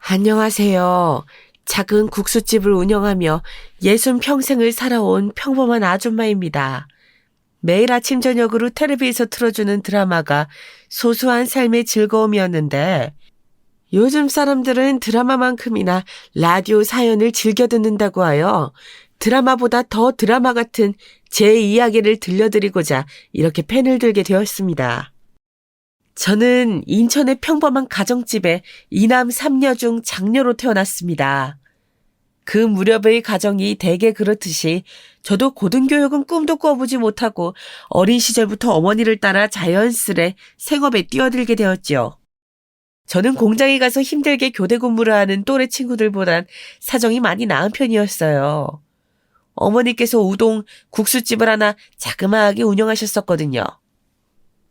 안녕하세요. 작은 국수집을 운영하며 60평생을 살아온 평범한 아줌마입니다. 매일 아침 저녁으로 텔레비에서 틀어주는 드라마가 소소한 삶의 즐거움이었는데 요즘 사람들은 드라마만큼이나 라디오 사연을 즐겨 듣는다고 하여 드라마보다 더 드라마 같은 제 이야기를 들려드리고자 이렇게 펜을 들게 되었습니다. 저는 인천의 평범한 가정집에 이남 3녀 중 장녀로 태어났습니다. 그 무렵의 가정이 대개 그렇듯이 저도 고등교육은 꿈도 꿔보지 못하고 어린 시절부터 어머니를 따라 자연스레 생업에 뛰어들게 되었지요. 저는 공장에 가서 힘들게 교대 근무를 하는 또래 친구들보단 사정이 많이 나은 편이었어요. 어머니께서 우동, 국수집을 하나 자그마하게 운영하셨었거든요.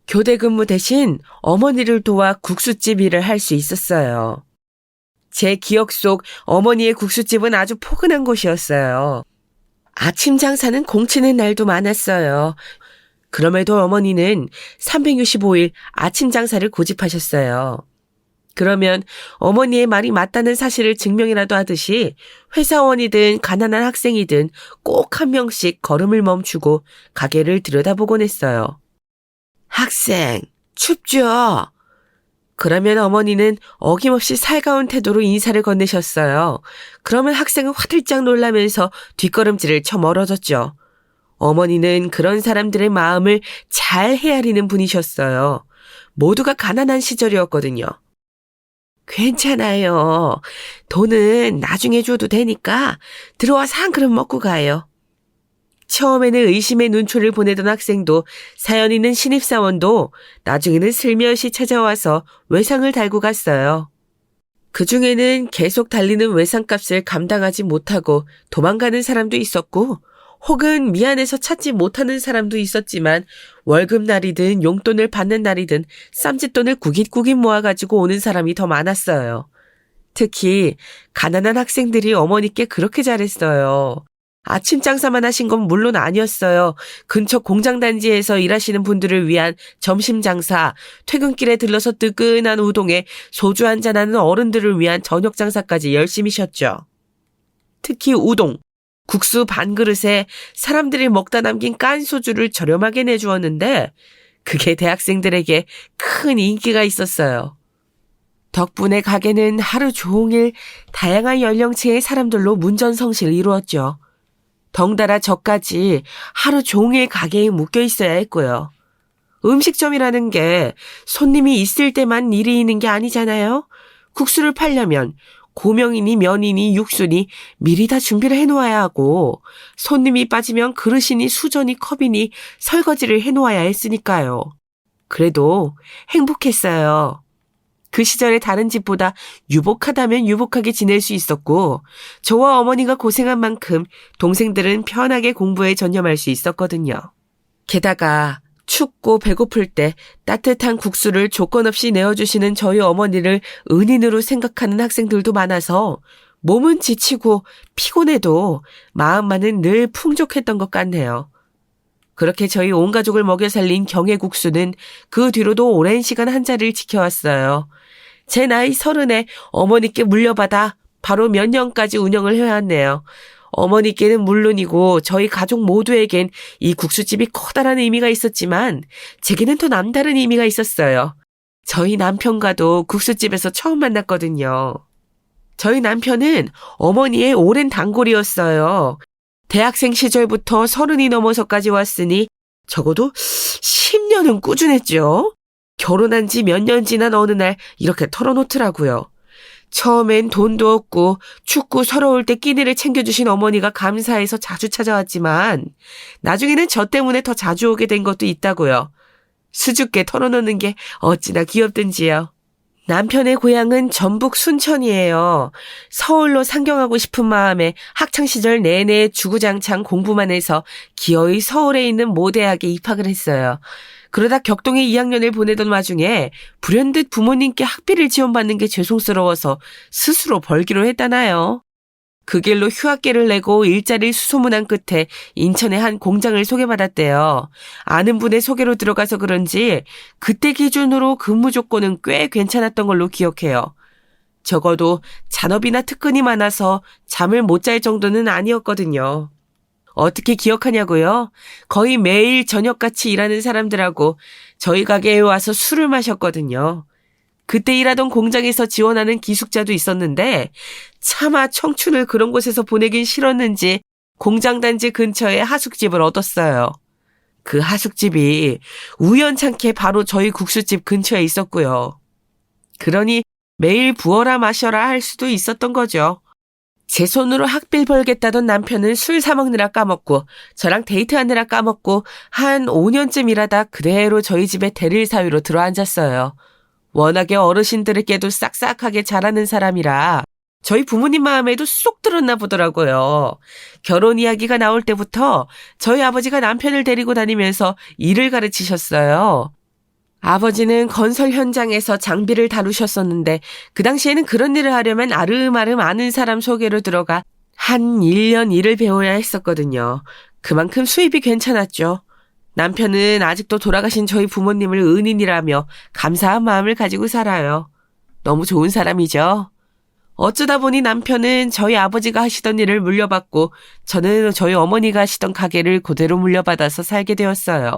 교대 근무 대신 어머니를 도와 국수집 일을 할 수 있었어요. 제 기억 속 어머니의 국수집은 아주 포근한 곳이었어요. 아침 장사는 공치는 날도 많았어요. 그럼에도 어머니는 365일 아침 장사를 고집하셨어요. 그러면 어머니의 말이 맞다는 사실을 증명이라도 하듯이 회사원이든 가난한 학생이든 꼭 한 명씩 걸음을 멈추고 가게를 들여다보곤 했어요. 학생, 춥죠? 그러면 어머니는 어김없이 살가운 태도로 인사를 건네셨어요. 그러면 학생은 화들짝 놀라면서 뒷걸음질을 쳐 멀어졌죠. 어머니는 그런 사람들의 마음을 잘 헤아리는 분이셨어요. 모두가 가난한 시절이었거든요. 괜찮아요. 돈은 나중에 줘도 되니까 들어와서 한 그릇 먹고 가요. 처음에는 의심의 눈초리를 보내던 학생도 사연 있는 신입사원도 나중에는 슬며시 찾아와서 외상을 달고 갔어요. 그중에는 계속 달리는 외상값을 감당하지 못하고 도망가는 사람도 있었고 혹은 미안해서 찾지 못하는 사람도 있었지만 월급날이든 용돈을 받는 날이든 쌈짓돈을 구깃구깃 모아가지고 오는 사람이 더 많았어요. 특히 가난한 학생들이 어머니께 그렇게 잘했어요. 아침 장사만 하신 건 물론 아니었어요. 근처 공장 단지에서 일하시는 분들을 위한 점심 장사, 퇴근길에 들러서 뜨끈한 우동에 소주 한잔하는 어른들을 위한 저녁 장사까지 열심히 쉬었죠. 특히 우동, 국수 반 그릇에 사람들이 먹다 남긴 깐 소주를 저렴하게 내주었는데 그게 대학생들에게 큰 인기가 있었어요. 덕분에 가게는 하루 종일 다양한 연령층의 사람들로 문전성시를 이루었죠. 덩달아 저까지 하루 종일 가게에 묶여 있어야 했고요. 음식점이라는 게 손님이 있을 때만 일이 있는 게 아니잖아요. 국수를 팔려면 고명이니 면이니 육수니 미리 다 준비를 해놓아야 하고 손님이 빠지면 그릇이니 수저니 컵이니 설거지를 해놓아야 했으니까요. 그래도 행복했어요. 그 시절에 다른 집보다 유복하다면 유복하게 지낼 수 있었고 저와 어머니가 고생한 만큼 동생들은 편하게 공부에 전념할 수 있었거든요. 게다가 춥고 배고플 때 따뜻한 국수를 조건 없이 내어주시는 저희 어머니를 은인으로 생각하는 학생들도 많아서 몸은 지치고 피곤해도 마음만은 늘 풍족했던 것 같네요. 그렇게 저희 온 가족을 먹여 살린 경혜국수는 그 뒤로도 오랜 시간 한 자리를 지켜왔어요. 제 나이 30에 어머니께 물려받아 바로 몇 년까지 운영을 해왔네요. 어머니께는 물론이고 저희 가족 모두에겐 이 국수집이 커다란 의미가 있었지만 제게는 더 남다른 의미가 있었어요. 저희 남편과도 국수집에서 처음 만났거든요. 저희 남편은 어머니의 오랜 단골이었어요. 대학생 시절부터 30이 넘어서까지 왔으니 적어도 10년은 꾸준했죠. 결혼한 지 몇 년 지난 어느 날 이렇게 털어놓더라고요. 처음엔 돈도 없고 춥고 서러울 때 끼니를 챙겨주신 어머니가 감사해서 자주 찾아왔지만 나중에는 저 때문에 더 자주 오게 된 것도 있다고요. 수줍게 털어놓는 게 어찌나 귀엽든지요. 남편의 고향은 전북 순천이에요. 서울로 상경하고 싶은 마음에 학창시절 내내 주구장창 공부만 해서 기어이 서울에 있는 모 대학에 입학을 했어요. 그러다 격동에 2학년을 보내던 와중에 불현듯 부모님께 학비를 지원받는 게 죄송스러워서 스스로 벌기로 했다나요. 그 길로 휴학계를 내고 일자리를 수소문한 끝에 인천의 한 공장을 소개받았대요. 아는 분의 소개로 들어가서 그런지 그때 기준으로 근무 조건은 꽤 괜찮았던 걸로 기억해요. 적어도 잔업이나 특근이 많아서 잠을 못 잘 정도는 아니었거든요. 어떻게 기억하냐고요? 거의 매일 저녁같이 일하는 사람들하고 저희 가게에 와서 술을 마셨거든요. 그때 일하던 공장에서 지원하는 기숙자도 있었는데 차마 청춘을 그런 곳에서 보내긴 싫었는지 공장 단지 근처에 하숙집을 얻었어요. 그 하숙집이 우연찮게 바로 저희 국수집 근처에 있었고요. 그러니 매일 부어라 마셔라 할 수도 있었던 거죠. 제 손으로 학비를 벌겠다던 남편은 술 사 먹느라 까먹고 저랑 데이트하느라 까먹고 한 5년쯤 일하다 그대로 저희 집에 대릴 사위로 들어앉았어요. 워낙에 어르신들에게도 싹싹하게 잘하는 사람이라 저희 부모님 마음에도 쏙 들었나 보더라고요. 결혼 이야기가 나올 때부터 저희 아버지가 남편을 데리고 다니면서 일을 가르치셨어요. 아버지는 건설 현장에서 장비를 다루셨었는데 그 당시에는 그런 일을 하려면 아름아름 아는 사람 소개로 들어가 한 1년 일을 배워야 했었거든요. 그만큼 수입이 괜찮았죠. 남편은 아직도 돌아가신 저희 부모님을 은인이라며 감사한 마음을 가지고 살아요. 너무 좋은 사람이죠. 어쩌다 보니 남편은 저희 아버지가 하시던 일을 물려받고 저는 저희 어머니가 하시던 가게를 그대로 물려받아서 살게 되었어요.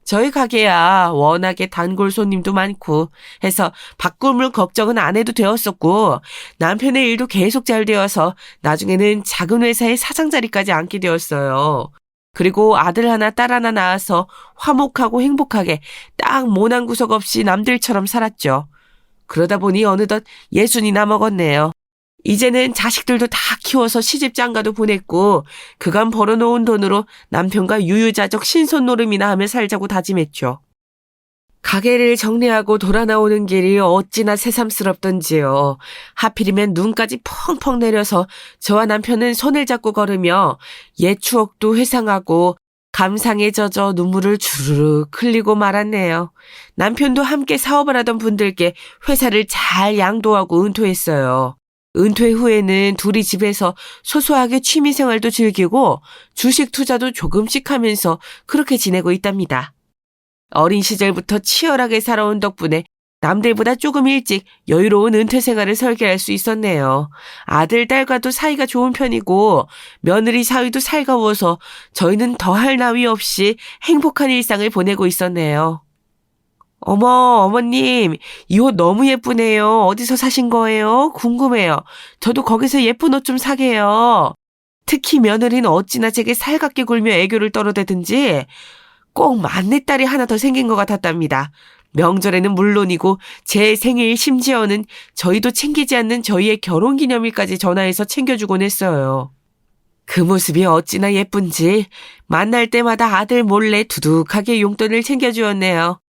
저희 가게야 워낙에 단골 손님도 많고 해서 바꿀 걱정은 안 해도 되었었고 남편의 일도 계속 잘 되어서 나중에는 작은 회사의 사장 자리까지 앉게 되었어요. 그리고 아들 하나 딸 하나 낳아서 화목하고 행복하게 딱 모난 구석 없이 남들처럼 살았죠. 그러다 보니 어느덧 60이나 먹었네요. 이제는 자식들도 다 키워서 시집 장가도 보냈고 그간 벌어놓은 돈으로 남편과 유유자적 신손노름이나 하며 살자고 다짐했죠. 가게를 정리하고 돌아 나오는 길이 어찌나 새삼스럽던지요. 하필이면 눈까지 펑펑 내려서 저와 남편은 손을 잡고 걸으며 옛 추억도 회상하고 감상에 젖어 눈물을 주르륵 흘리고 말았네요. 남편도 함께 사업을 하던 분들께 회사를 잘 양도하고 은퇴했어요. 은퇴 후에는 둘이 집에서 소소하게 취미생활도 즐기고 주식 투자도 조금씩 하면서 그렇게 지내고 있답니다. 어린 시절부터 치열하게 살아온 덕분에 남들보다 조금 일찍 여유로운 은퇴 생활을 설계할 수 있었네요. 아들, 딸과도 사이가 좋은 편이고 며느리 사위도 살가워서 저희는 더할 나위 없이 행복한 일상을 보내고 있었네요. 어머, 어머님, 이 옷 너무 예쁘네요. 어디서 사신 거예요? 궁금해요. 저도 거기서 예쁜 옷 좀 사게요. 특히 며느리는 어찌나 제게 살갑게 굴며 애교를 떨어대든지 꼭 만내딸이 하나 더 생긴 것 같았답니다. 명절에는 물론이고 제 생일 심지어는 저희도 챙기지 않는 저희의 결혼기념일까지 전화해서 챙겨주곤 했어요. 그 모습이 어찌나 예쁜지 만날 때마다 아들 몰래 두둑하게 용돈을 챙겨주었네요.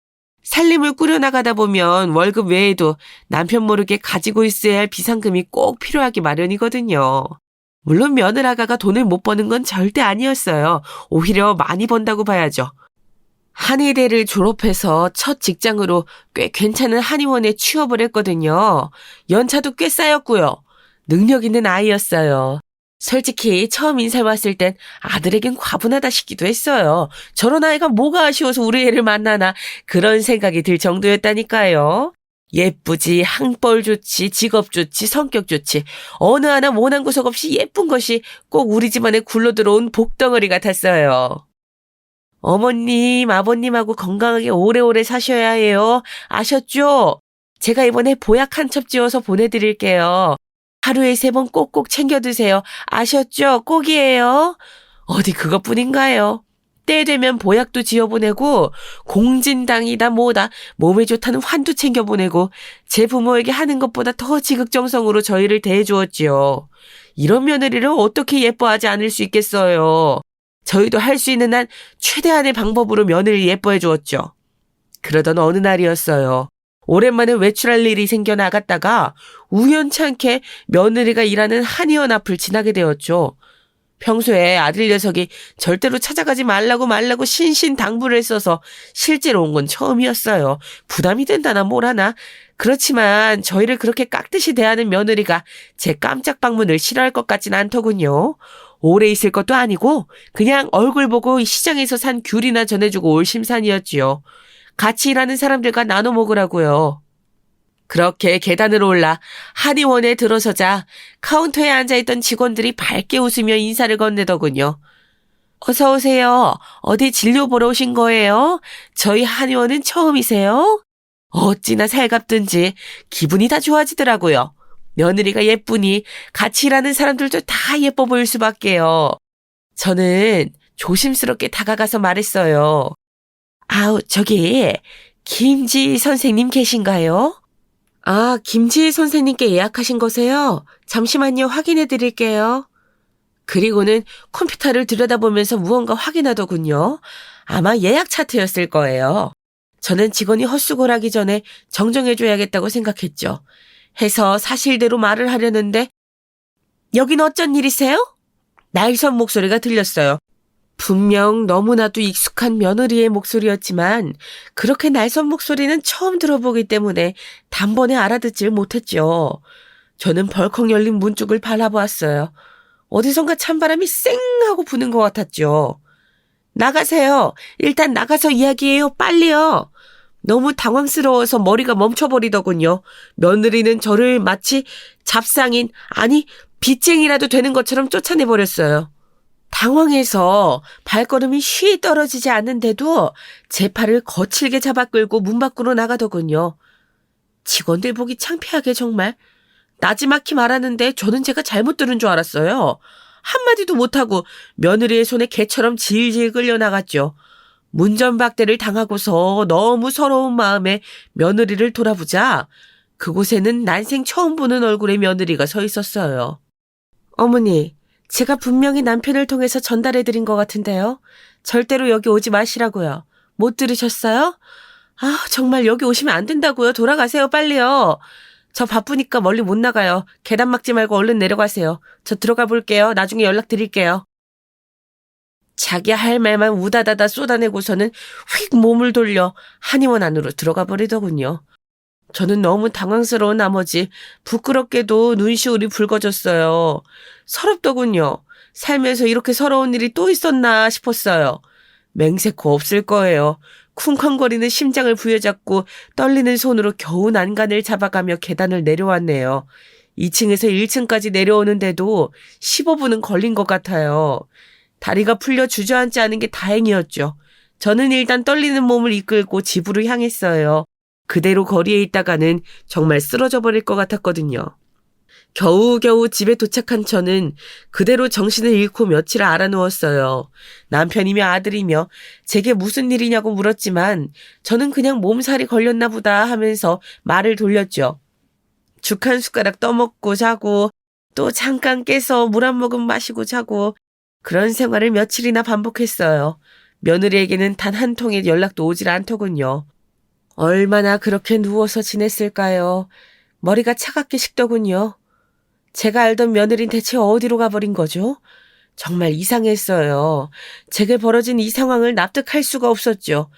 살림을 꾸려나가다 보면 월급 외에도 남편 모르게 가지고 있어야 할 비상금이 꼭 필요하기 마련이거든요. 물론 며느라가가 돈을 못 버는 건 절대 아니었어요. 오히려 많이 번다고 봐야죠. 한의대를 졸업해서 첫 직장으로 꽤 괜찮은 한의원에 취업을 했거든요. 연차도 꽤 쌓였고요. 능력 있는 아이였어요. 솔직히 처음 인사해 왔을 땐 아들에겐 과분하다 싶기도 했어요. 저런 아이가 뭐가 아쉬워서 우리 애를 만나나 그런 생각이 들 정도였다니까요. 예쁘지, 항벌 좋지, 직업 좋지, 성격 좋지 어느 하나 모난 구석 없이 예쁜 것이 꼭 우리 집안에 굴러들어온 복덩어리 같았어요. 어머님, 아버님하고 건강하게 오래오래 사셔야 해요. 아셨죠? 제가 이번에 보약 한 첩 지어서 보내드릴게요. 하루에 3번 꼭꼭 챙겨 드세요. 아셨죠? 꼭이에요. 어디 그것뿐인가요? 때 되면 보약도 지어보내고 공진당이다 뭐다 몸에 좋다는 환도 챙겨보내고 제 부모에게 하는 것보다 더 지극정성으로 저희를 대해주었지요. 이런 며느리를 어떻게 예뻐하지 않을 수 있겠어요. 저희도 할 수 있는 한 최대한의 방법으로 며느리 예뻐해 주었죠. 그러던 어느 날이었어요. 오랜만에 외출할 일이 생겨 나갔다가 우연찮게 며느리가 일하는 한의원 앞을 지나게 되었죠. 평소에 아들 녀석이 절대로 찾아가지 말라고 신신당부를 했어서 실제로 온 건 처음이었어요. 부담이 된다나 뭐라나. 그렇지만 저희를 그렇게 깍듯이 대하는 며느리가 제 깜짝 방문을 싫어할 것 같진 않더군요. 오래 있을 것도 아니고 그냥 얼굴 보고 시장에서 산 귤이나 전해주고 올 심산이었지요. 같이 일하는 사람들과 나눠 먹으라고요. 그렇게 계단을 올라 한의원에 들어서자 카운터에 앉아있던 직원들이 밝게 웃으며 인사를 건네더군요. 어서 오세요. 어디 진료 보러 오신 거예요? 저희 한의원은 처음이세요? 어찌나 살갑든지 기분이 다 좋아지더라고요. 며느리가 예쁘니 같이 일하는 사람들도 다 예뻐 보일 수밖에요. 저는 조심스럽게 다가가서 말했어요. 아우, 저기 김지 선생님 계신가요? 아, 김지 선생님께 예약하신 거세요? 잠시만요, 확인해 드릴게요. 그리고는 컴퓨터를 들여다보면서 무언가 확인하더군요. 아마 예약 차트였을 거예요. 저는 직원이 헛수고하기 전에 정정해줘야겠다고 생각했죠. 해서 사실대로 말을 하려는데 여긴 어쩐 일이세요? 날선 목소리가 들렸어요. 분명 너무나도 익숙한 며느리의 목소리였지만 그렇게 날선 목소리는 처음 들어보기 때문에 단번에 알아듣질 못했죠. 저는 벌컥 열린 문 쪽을 바라보았어요. 어디선가 찬바람이 쌩 하고 부는 것 같았죠. 나가세요. 일단 나가서 이야기해요. 빨리요. 너무 당황스러워서 머리가 멈춰버리더군요. 며느리는 저를 마치 잡상인, 아니 빚쟁이라도 되는 것처럼 쫓아내버렸어요. 당황해서 발걸음이 쉬 떨어지지 않는데도 제 팔을 거칠게 잡아 끌고 문 밖으로 나가더군요. 직원들 보기 창피하게 정말. 나지막히 말하는데 저는 제가 잘못 들은 줄 알았어요. 한마디도 못하고 며느리의 손에 개처럼 질질 끌려나갔죠. 문전박대를 당하고서 너무 서러운 마음에 며느리를 돌아보자 그곳에는 난생 처음 보는 얼굴의 며느리가 서 있었어요. 어머니, 제가 분명히 남편을 통해서 전달해드린 것 같은데요. 절대로 여기 오지 마시라고요. 못 들으셨어요? 아, 정말 여기 오시면 안 된다고요. 돌아가세요, 빨리요. 저 바쁘니까 멀리 못 나가요. 계단 막지 말고 얼른 내려가세요. 저 들어가 볼게요. 나중에 연락드릴게요. 자기 할 말만 우다다다 쏟아내고서는 휙 몸을 돌려 한의원 안으로 들어가 버리더군요. 저는 너무 당황스러운 나머지 부끄럽게도 눈시울이 붉어졌어요. 서럽더군요. 살면서 이렇게 서러운 일이 또 있었나 싶었어요. 맹세코 없을 거예요. 쿵쾅거리는 심장을 부여잡고 떨리는 손으로 겨우 난간을 잡아가며 계단을 내려왔네요. 2층에서 1층까지 내려오는데도 15분은 걸린 것 같아요. 다리가 풀려 주저앉지 않은 게 다행이었죠. 저는 일단 떨리는 몸을 이끌고 집으로 향했어요. 그대로 거리에 있다가는 정말 쓰러져 버릴 것 같았거든요. 겨우겨우 집에 도착한 저는 그대로 정신을 잃고 며칠 알아누웠어요. 남편이며 아들이며 제게 무슨 일이냐고 물었지만 저는 그냥 몸살이 걸렸나 보다 하면서 말을 돌렸죠. 죽 한 숟가락 떠먹고 자고 또 잠깐 깨서 물 한 모금 마시고 자고 그런 생활을 며칠이나 반복했어요. 며느리에게는 단 한 통의 연락도 오질 않더군요. 얼마나 그렇게 누워서 지냈을까요? 머리가 차갑게 식더군요. 제가 알던 며느린 대체 어디로 가버린 거죠? 정말 이상했어요. 제게 벌어진 이 상황을 납득할 수가 없었죠.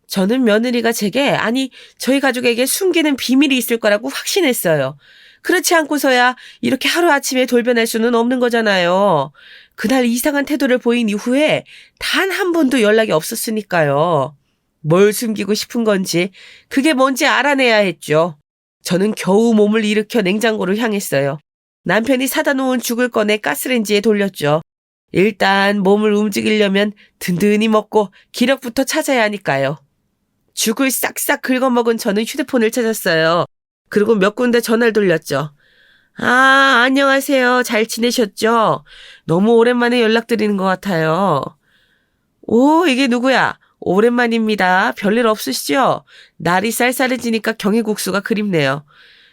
저는 며느리가 제게, 아니 저희 가족에게 숨기는 비밀이 있을 거라고 확신했어요. 그렇지 않고서야 이렇게 하루아침에 돌변할 수는 없는 거잖아요. 그날 이상한 태도를 보인 이후에 단 한 번도 연락이 없었으니까요. 뭘 숨기고 싶은 건지 그게 뭔지 알아내야 했죠. 저는 겨우 몸을 일으켜 냉장고를 향했어요. 남편이 사다 놓은 죽을 꺼내 가스레인지에 돌렸죠. 일단 몸을 움직이려면 든든히 먹고 기력부터 찾아야 하니까요. 죽을 싹싹 긁어먹은 저는 휴대폰을 찾았어요. 그리고 몇 군데 전화를 돌렸죠. 아, 안녕하세요. 잘 지내셨죠? 너무 오랜만에 연락드리는 것 같아요. 오, 이게 누구야? 오랜만입니다. 별일 없으시죠? 날이 쌀쌀해지니까 경위국수가 그립네요.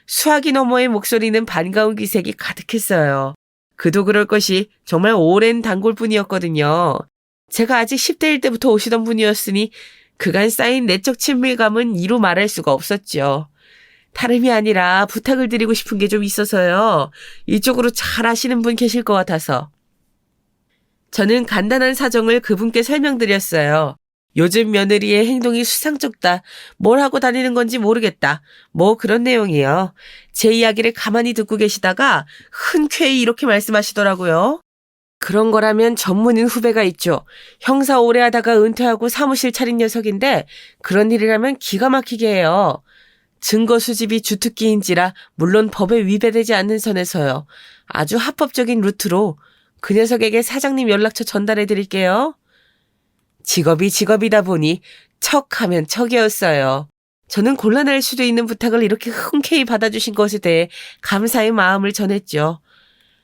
수화기 너머의 목소리는 반가운 기색이 가득했어요. 그도 그럴 것이 정말 오랜 단골분이었거든요. 제가 아직 10대일 때부터 오시던 분이었으니 그간 쌓인 내적 친밀감은 이루 말할 수가 없었죠. 다름이 아니라 부탁을 드리고 싶은 게 좀 있어서요. 이쪽으로 잘 아시는 분 계실 것 같아서. 저는 간단한 사정을 그분께 설명드렸어요. 요즘 며느리의 행동이 수상쩍다. 뭘 하고 다니는 건지 모르겠다. 뭐 그런 내용이에요. 제 이야기를 가만히 듣고 계시다가 흔쾌히 이렇게 말씀하시더라고요. 그런 거라면 전문인 후배가 있죠. 형사 오래 하다가 은퇴하고 사무실 차린 녀석인데 그런 일이라면 기가 막히게 해요. 증거 수집이 주특기인지라 물론 법에 위배되지 않는 선에서요. 아주 합법적인 루트로 그 녀석에게 사장님 연락처 전달해 드릴게요. 직업이 직업이다 보니 척하면 척이었어요. 저는 곤란할 수도 있는 부탁을 이렇게 흔쾌히 받아주신 것에 대해 감사의 마음을 전했죠.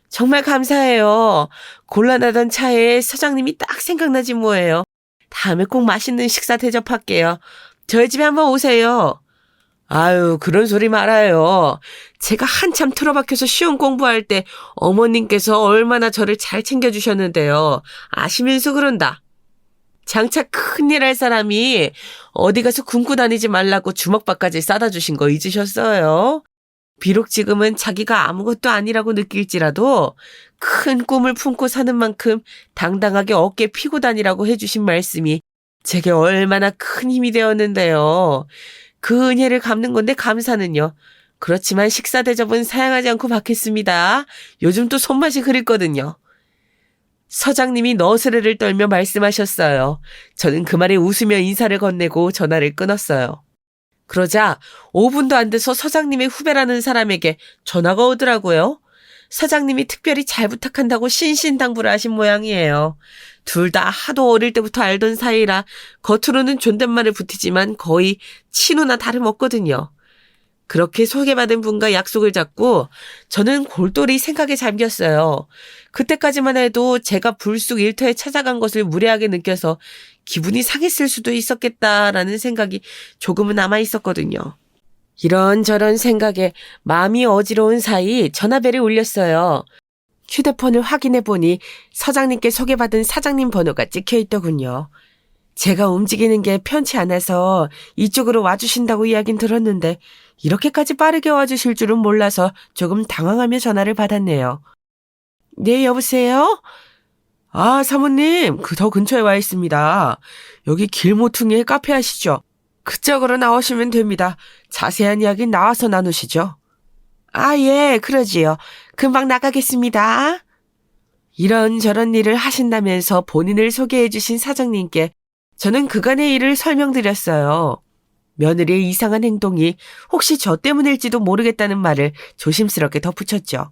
정말 감사해요. 곤란하던 차에 서장님이 딱 생각나지 뭐예요. 다음에 꼭 맛있는 식사 대접할게요. 저희 집에 한번 오세요. 아유, 그런 소리 말아요. 제가 한참 틀어박혀서 시험 공부할 때 어머님께서 얼마나 저를 잘 챙겨주셨는데요. 아시면서 그런다. 장차 큰일 할 사람이 어디 가서 굶고 다니지 말라고 주먹밥까지 싸다 주신 거 잊으셨어요? 비록 지금은 자기가 아무것도 아니라고 느낄지라도 큰 꿈을 품고 사는 만큼 당당하게 어깨 피고 다니라고 해주신 말씀이 제게 얼마나 큰 힘이 되었는데요. 그 은혜를 갚는 건데 감사는요. 그렇지만 식사 대접은 사양하지 않고 받겠습니다. 요즘 또 손맛이 흐렸거든요. 서장님이 너스레를 떨며 말씀하셨어요. 저는 그 말에 웃으며 인사를 건네고 전화를 끊었어요. 그러자 5분도 안 돼서 서장님의 후배라는 사람에게 전화가 오더라고요. 서장님이 특별히 잘 부탁한다고 신신당부를 하신 모양이에요. 둘 다 하도 어릴 때부터 알던 사이라 겉으로는 존댓말을 붙이지만 거의 친누나 다름없거든요. 그렇게 소개받은 분과 약속을 잡고 저는 골똘히 생각에 잠겼어요. 그때까지만 해도 제가 불쑥 일터에 찾아간 것을 무례하게 느껴서 기분이 상했을 수도 있었겠다라는 생각이 조금은 남아있었거든요. 이런저런 생각에 마음이 어지러운 사이 전화벨이 울렸어요. 휴대폰을 확인해보니 서장님께 소개받은 사장님 번호가 찍혀있더군요. 제가 움직이는 게 편치 않아서 이쪽으로 와주신다고 이야긴 들었는데 이렇게까지 빠르게 와주실 줄은 몰라서 조금 당황하며 전화를 받았네요. 네, 여보세요? 아, 사모님, 더 근처에 와 있습니다. 여기 길모퉁이에 카페 아시죠? 그쪽으로 나오시면 됩니다. 자세한 이야기 나와서 나누시죠. 아, 예, 그러지요. 금방 나가겠습니다. 이런저런 일을 하신다면서 본인을 소개해 주신 사장님께 저는 그간의 일을 설명드렸어요. 며느리의 이상한 행동이 혹시 저 때문일지도 모르겠다는 말을 조심스럽게 덧붙였죠.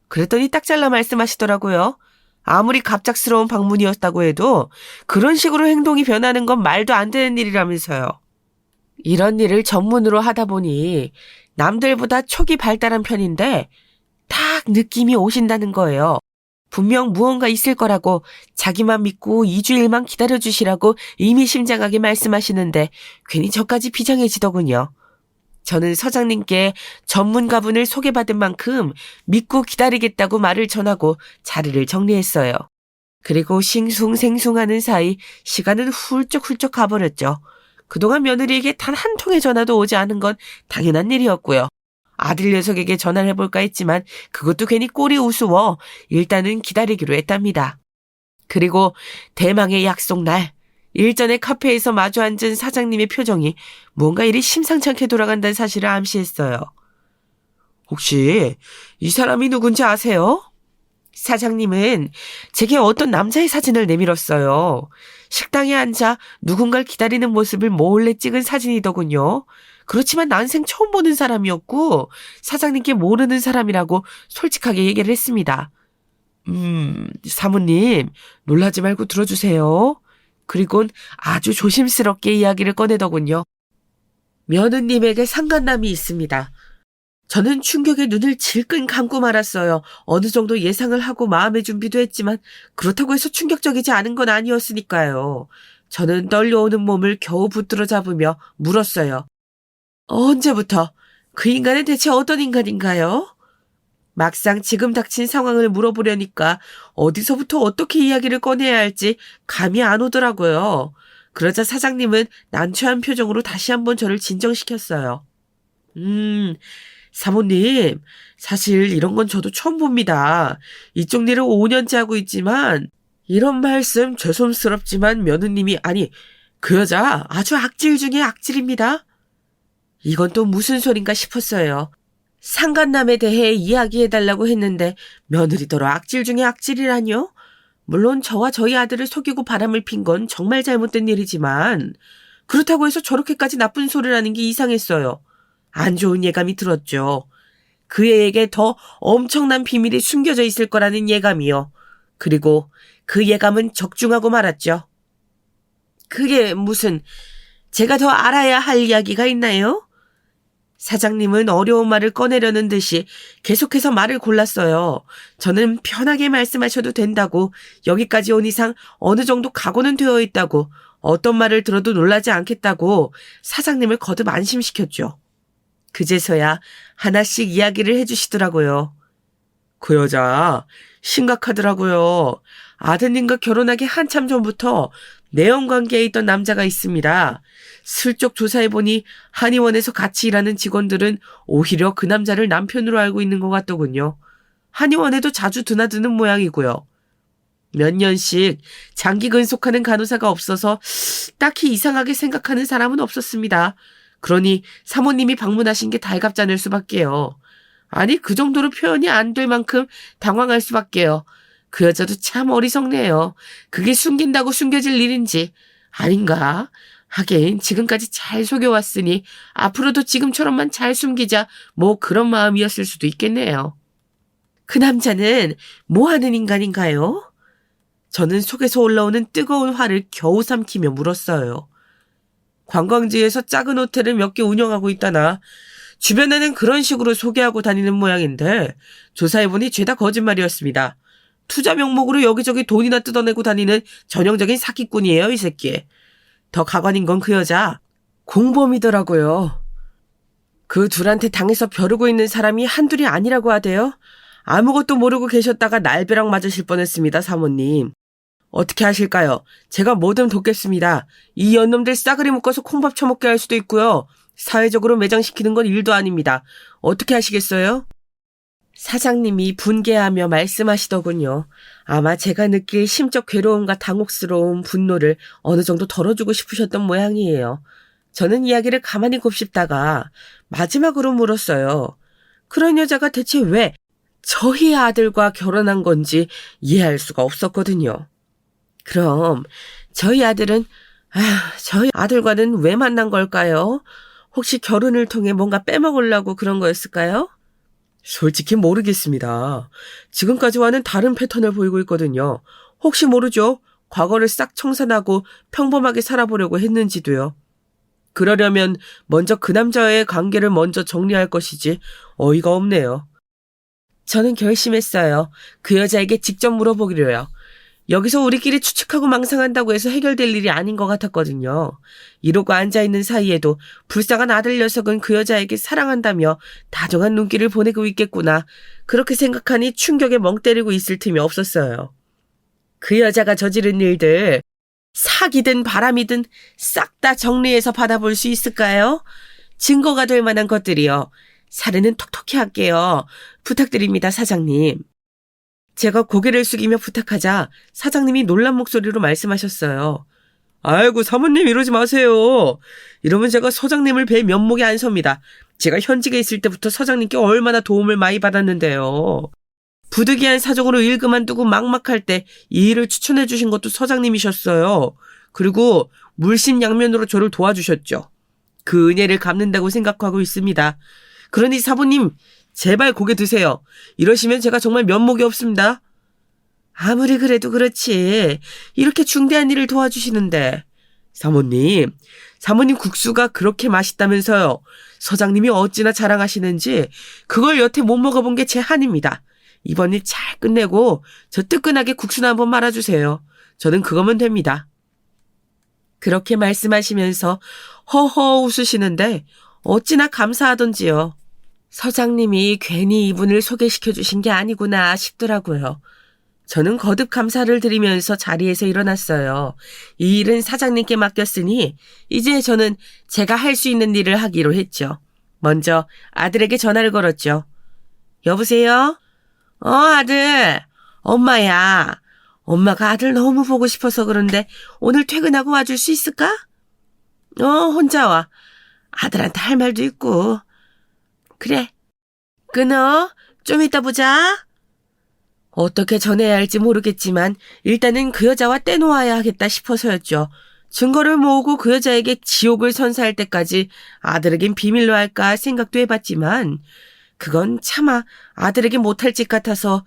그랬더니 딱 잘라 말씀하시더라고요. 아무리 갑작스러운 방문이었다고 해도 그런 식으로 행동이 변하는 건 말도 안 되는 일이라면서요. 이런 일을 전문으로 하다 보니 남들보다 촉이 발달한 편인데 딱 느낌이 오신다는 거예요. 분명 무언가 있을 거라고 자기만 믿고 2주일만 기다려주시라고 의미심장하게 말씀하시는데 괜히 저까지 비장해지더군요. 저는 서장님께 전문가분을 소개받은 만큼 믿고 기다리겠다고 말을 전하고 자리를 정리했어요. 그리고 싱숭생숭하는 사이 시간은 훌쩍훌쩍 가버렸죠. 그동안 며느리에게 단 한 통의 전화도 오지 않은 건 당연한 일이었고요. 아들 녀석에게 전화를 해볼까 했지만 그것도 괜히 꼴이 우스워 일단은 기다리기로 했답니다. 그리고 대망의 약속 날, 일전에 카페에서 마주 앉은 사장님의 표정이 뭔가 이리 심상치 않게 돌아간다는 사실을 암시했어요. 혹시 이 사람이 누군지 아세요? 사장님은 제게 어떤 남자의 사진을 내밀었어요. 식당에 앉아 누군가를 기다리는 모습을 몰래 찍은 사진이더군요. 그렇지만 난생 처음 보는 사람이었고 사장님께 모르는 사람이라고 솔직하게 얘기를 했습니다. 사모님 놀라지 말고 들어주세요. 그리곤 아주 조심스럽게 이야기를 꺼내더군요. 며느님에게 상간남이 있습니다. 저는 충격에 눈을 질끈 감고 말았어요. 어느 정도 예상을 하고 마음의 준비도 했지만 그렇다고 해서 충격적이지 않은 건 아니었으니까요. 저는 떨려오는 몸을 겨우 붙들어 잡으며 물었어요. 언제부터? 그 인간은 대체 어떤 인간인가요? 막상 지금 닥친 상황을 물어보려니까 어디서부터 어떻게 이야기를 꺼내야 할지 감이 안 오더라고요. 그러자 사장님은 난처한 표정으로 다시 한번 저를 진정시켰어요. 사모님, 사실 이런 건 저도 처음 봅니다. 이쪽 일을 5년째 하고 있지만 이런 말씀 죄송스럽지만 며느님이 아니 그 여자 아주 악질 중에 악질입니다. 이건 또 무슨 소린가 싶었어요. 상간남에 대해 이야기해달라고 했는데 며느리더러 악질 중에 악질이라뇨? 물론 저와 저희 아들을 속이고 바람을 핀 건 정말 잘못된 일이지만 그렇다고 해서 저렇게까지 나쁜 소리를 하는 게 이상했어요. 안 좋은 예감이 들었죠. 그 애에게 더 엄청난 비밀이 숨겨져 있을 거라는 예감이요. 그리고 그 예감은 적중하고 말았죠. 그게 무슨 제가 더 알아야 할 이야기가 있나요? 사장님은 어려운 말을 꺼내려는 듯이 계속해서 말을 골랐어요. 저는 편하게 말씀하셔도 된다고, 여기까지 온 이상 어느 정도 각오는 되어 있다고, 어떤 말을 들어도 놀라지 않겠다고 사장님을 거듭 안심시켰죠. 그제서야 하나씩 이야기를 해주시더라고요. 그 여자 심각하더라고요. 아드님과 결혼하기 한참 전부터 내연관계에 있던 남자가 있습니다. 슬쩍 조사해보니 한의원에서 같이 일하는 직원들은 오히려 그 남자를 남편으로 알고 있는 것 같더군요. 한의원에도 자주 드나드는 모양이고요. 몇 년씩 장기 근속하는 간호사가 없어서 딱히 이상하게 생각하는 사람은 없었습니다. 그러니 사모님이 방문하신 게 달갑잖을 수밖에요. 아니, 그 정도로 표현이 안 될 만큼 당황할 수밖에요. 그 여자도 참 어리석네요. 그게 숨긴다고 숨겨질 일인지 아닌가? 하긴 지금까지 잘 속여왔으니 앞으로도 지금처럼만 잘 숨기자, 뭐 그런 마음이었을 수도 있겠네요. 그 남자는 뭐 하는 인간인가요? 저는 속에서 올라오는 뜨거운 화를 겨우 삼키며 물었어요. 관광지에서 작은 호텔을 몇 개 운영하고 있다나 주변에는 그런 식으로 소개하고 다니는 모양인데 조사해보니 죄다 거짓말이었습니다. 투자 명목으로 여기저기 돈이나 뜯어내고 다니는 전형적인 사기꾼이에요, 이 새끼. 더 가관인 건 그 여자 공범이더라고요. 그 둘한테 당해서 벼르고 있는 사람이 한둘이 아니라고 하대요. 아무것도 모르고 계셨다가 날벼락 맞으실 뻔했습니다, 사모님. 어떻게 하실까요? 제가 뭐든 돕겠습니다. 이 연놈들 싸그리 묶어서 콩밥 처먹게 할 수도 있고요. 사회적으로 매장시키는 건 일도 아닙니다. 어떻게 하시겠어요? 사장님이 분개하며 말씀하시더군요. 아마 제가 느낄 심적 괴로움과 당혹스러운 분노를 어느 정도 덜어주고 싶으셨던 모양이에요. 저는 이야기를 가만히 곱씹다가 마지막으로 물었어요. 그런 여자가 대체 왜 저희 아들과 결혼한 건지 이해할 수가 없었거든요. 그럼 저희 아들과는 왜 만난 걸까요? 혹시 결혼을 통해 뭔가 빼먹으려고 그런 거였을까요? 솔직히 모르겠습니다. 지금까지와는 다른 패턴을 보이고 있거든요. 혹시 모르죠? 과거를 싹 청산하고 평범하게 살아보려고 했는지도요. 그러려면 먼저 그 남자와의 관계를 먼저 정리할 것이지 어이가 없네요. 저는 결심했어요. 그 여자에게 직접 물어보기로요. 여기서 우리끼리 추측하고 망상한다고 해서 해결될 일이 아닌 것 같았거든요. 이러고 앉아있는 사이에도 불쌍한 아들 녀석은 그 여자에게 사랑한다며 다정한 눈길을 보내고 있겠구나. 그렇게 생각하니 충격에 멍 때리고 있을 틈이 없었어요. 그 여자가 저지른 일들, 사기든 바람이든 싹 다 정리해서 받아볼 수 있을까요? 증거가 될 만한 것들이요. 사례는 톡톡히 할게요. 부탁드립니다, 사장님. 제가 고개를 숙이며 부탁하자 사장님이 놀란 목소리로 말씀하셨어요. 아이고, 사모님 이러지 마세요. 이러면 제가 서장님을 뵐 면목이 안 섭니다. 제가 현직에 있을 때부터 서장님께 얼마나 도움을 많이 받았는데요. 부득이한 사정으로 일 그만두고 막막할 때 이 일을 추천해 주신 것도 서장님이셨어요. 그리고 물심양면으로 저를 도와주셨죠. 그 은혜를 갚는다고 생각하고 있습니다. 그러니 사모님, 제발 고개 드세요. 이러시면 제가 정말 면목이 없습니다. 아무리 그래도 그렇지. 이렇게 중대한 일을 도와주시는데. 사모님 국수가 그렇게 맛있다면서요. 서장님이 어찌나 자랑하시는지 그걸 여태 못 먹어본 게 제 한입니다. 이번 일 잘 끝내고 저 뜨끈하게 국수나 한번 말아주세요. 저는 그거면 됩니다. 그렇게 말씀하시면서 허허 웃으시는데 어찌나 감사하던지요. 서장님이 괜히 이분을 소개시켜 주신 게 아니구나 싶더라고요. 저는 거듭 감사를 드리면서 자리에서 일어났어요. 이 일은 사장님께 맡겼으니 이제 저는 제가 할 수 있는 일을 하기로 했죠. 먼저 아들에게 전화를 걸었죠. 여보세요? 아들. 엄마야. 엄마가 아들 너무 보고 싶어서 그런데 오늘 퇴근하고 와줄 수 있을까? 혼자 와. 아들한테 할 말도 있고. 그래. 끊어. 좀 이따 보자. 어떻게 전해야 할지 모르겠지만 일단은 그 여자와 떼놓아야 하겠다 싶어서였죠. 증거를 모으고 그 여자에게 지옥을 선사할 때까지 아들에겐 비밀로 할까 생각도 해봤지만 그건 차마 아들에게 못할 짓 같아서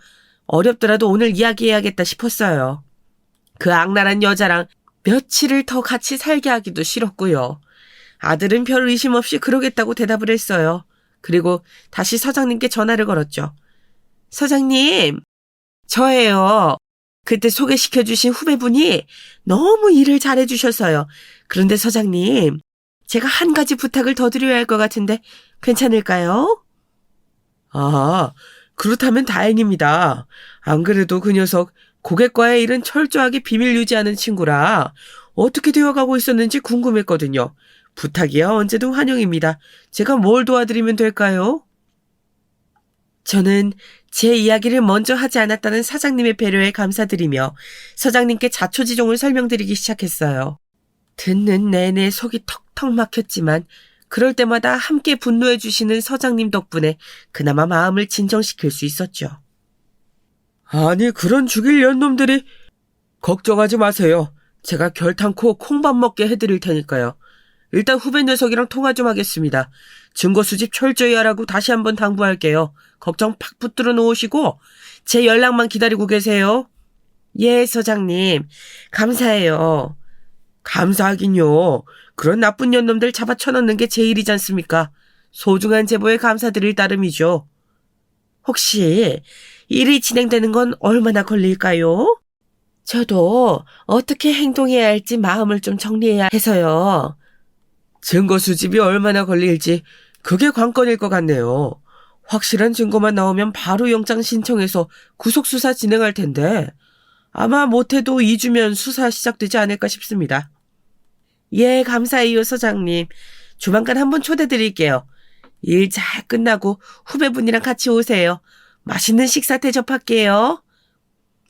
어렵더라도 오늘 이야기해야겠다 싶었어요. 그 악랄한 여자랑 며칠을 더 같이 살게 하기도 싫었고요. 아들은 별 의심 없이 그러겠다고 대답을 했어요. 그리고 다시 서장님께 전화를 걸었죠. 서장님, 저예요. 그때 소개시켜주신 후배분이 너무 일을 잘해주셔서요. 그런데 서장님, 제가 한 가지 부탁을 더 드려야 할 것 같은데 괜찮을까요? 아, 그렇다면 다행입니다. 안 그래도 그 녀석 고객과의 일은 철저하게 비밀 유지하는 친구라 어떻게 되어가고 있었는지 궁금했거든요. 부탁이야 언제든 환영입니다. 제가 뭘 도와드리면 될까요? 저는 제 이야기를 먼저 하지 않았다는 사장님의 배려에 감사드리며 서장님께 자초지종을 설명드리기 시작했어요. 듣는 내내 속이 턱턱 막혔지만 그럴 때마다 함께 분노해 주시는 서장님 덕분에 그나마 마음을 진정시킬 수 있었죠. 아니 그런 죽일 년놈들이 걱정하지 마세요. 제가 결탄코 콩밥 먹게 해드릴 테니까요. 일단 후배 녀석이랑 통화 좀 하겠습니다. 증거 수집 철저히 하라고 다시 한번 당부할게요. 걱정 팍 붙들어 놓으시고 제 연락만 기다리고 계세요. 예, 서장님. 감사해요. 감사하긴요. 그런 나쁜 년놈들 잡아 쳐넣는 게 제 일이지 않습니까? 소중한 제보에 감사드릴 따름이죠. 혹시 일이 진행되는 건 얼마나 걸릴까요? 저도 어떻게 행동해야 할지 마음을 좀 정리해야 해서요. 증거 수집이 얼마나 걸릴지 그게 관건일 것 같네요. 확실한 증거만 나오면 바로 영장 신청해서 구속수사 진행할 텐데 아마 못해도 2주면 수사 시작되지 않을까 싶습니다. 예, 감사해요, 서장님. 조만간 한번 초대드릴게요. 일 잘 끝나고 후배분이랑 같이 오세요. 맛있는 식사 대접할게요.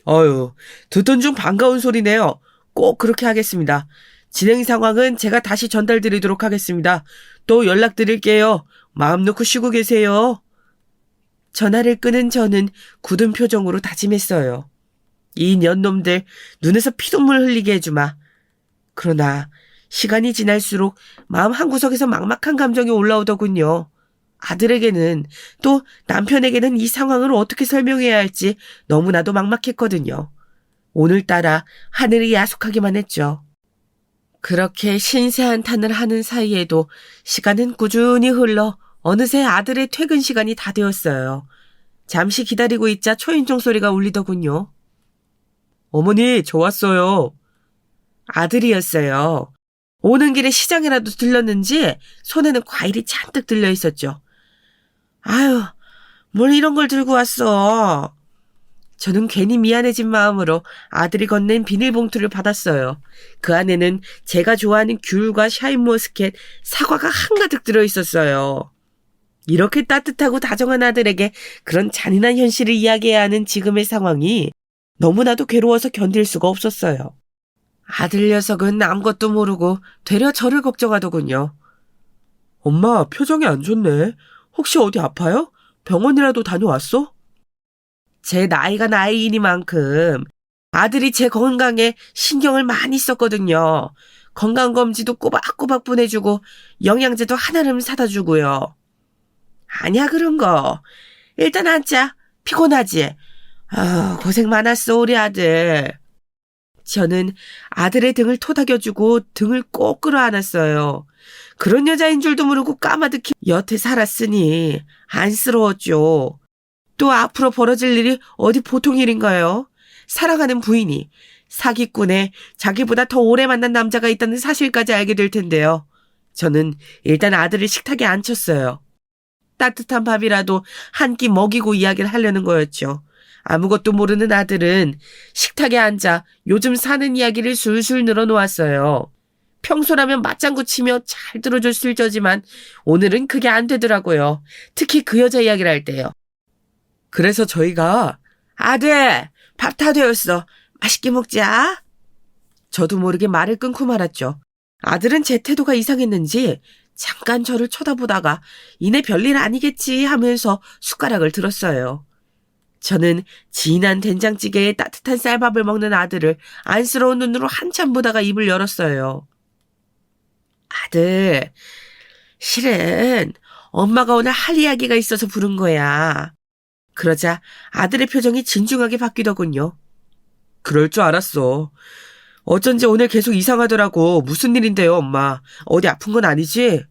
어휴, 듣던 중 반가운 소리네요. 꼭 그렇게 하겠습니다. 진행 상황은 제가 다시 전달드리도록 하겠습니다. 또 연락드릴게요. 마음 놓고 쉬고 계세요. 전화를 끊은 저는 굳은 표정으로 다짐했어요. 이 년놈들 눈에서 피눈물 흘리게 해주마. 그러나 시간이 지날수록 마음 한구석에서 막막한 감정이 올라오더군요. 아들에게는 또 남편에게는 이 상황을 어떻게 설명해야 할지 너무나도 막막했거든요. 오늘따라 하늘이 야속하기만 했죠. 그렇게 신세 한탄을 하는 사이에도 시간은 꾸준히 흘러 어느새 아들의 퇴근 시간이 다 되었어요. 잠시 기다리고 있자 초인종 소리가 울리더군요. 어머니, 저 왔어요. 아들이었어요. 오는 길에 시장이라도 들렀는지 손에는 과일이 잔뜩 들려 있었죠. 아유, 뭘 이런 걸 들고 왔어. 저는 괜히 미안해진 마음으로 아들이 건넨 비닐봉투를 받았어요. 그 안에는 제가 좋아하는 귤과 샤인머스켓, 사과가 한가득 들어있었어요. 이렇게 따뜻하고 다정한 아들에게 그런 잔인한 현실을 이야기해야 하는 지금의 상황이 너무나도 괴로워서 견딜 수가 없었어요. 아들 녀석은 아무것도 모르고 되려 저를 걱정하더군요. 엄마, 표정이 안 좋네. 혹시 어디 아파요? 병원이라도 다녀왔어? 제 나이가 나이이니만큼 아들이 제 건강에 신경을 많이 썼거든요. 건강검진도 꼬박꼬박 보내주고 영양제도 한아름 사다 주고요. 아니야 그런 거. 일단 앉자. 피곤하지? 고생 많았어 우리 아들. 저는 아들의 등을 토닥여주고 등을 꼭 끌어안았어요. 그런 여자인 줄도 모르고 까마득히 여태 살았으니 안쓰러웠죠. 또 앞으로 벌어질 일이 어디 보통 일인가요? 사랑하는 부인이 사기꾼에 자기보다 더 오래 만난 남자가 있다는 사실까지 알게 될 텐데요. 저는 일단 아들을 식탁에 앉혔어요. 따뜻한 밥이라도 한 끼 먹이고 이야기를 하려는 거였죠. 아무것도 모르는 아들은 식탁에 앉아 요즘 사는 이야기를 술술 늘어놓았어요. 평소라면 맞장구 치며 잘 들어줬을 저지만 오늘은 그게 안 되더라고요. 특히 그 여자 이야기를 할 때요. 그래서 저희가 아들 밥 다 되었어. 맛있게 먹자. 저도 모르게 말을 끊고 말았죠. 아들은 제 태도가 이상했는지 잠깐 저를 쳐다보다가 이내 별일 아니겠지 하면서 숟가락을 들었어요. 저는 진한 된장찌개에 따뜻한 쌀밥을 먹는 아들을 안쓰러운 눈으로 한참 보다가 입을 열었어요. 아들, 실은 엄마가 오늘 할 이야기가 있어서 부른 거야. 그러자 아들의 표정이 진중하게 바뀌더군요. 그럴 줄 알았어. 어쩐지 오늘 계속 이상하더라고. 무슨 일인데요, 엄마? 어디 아픈 건 아니지?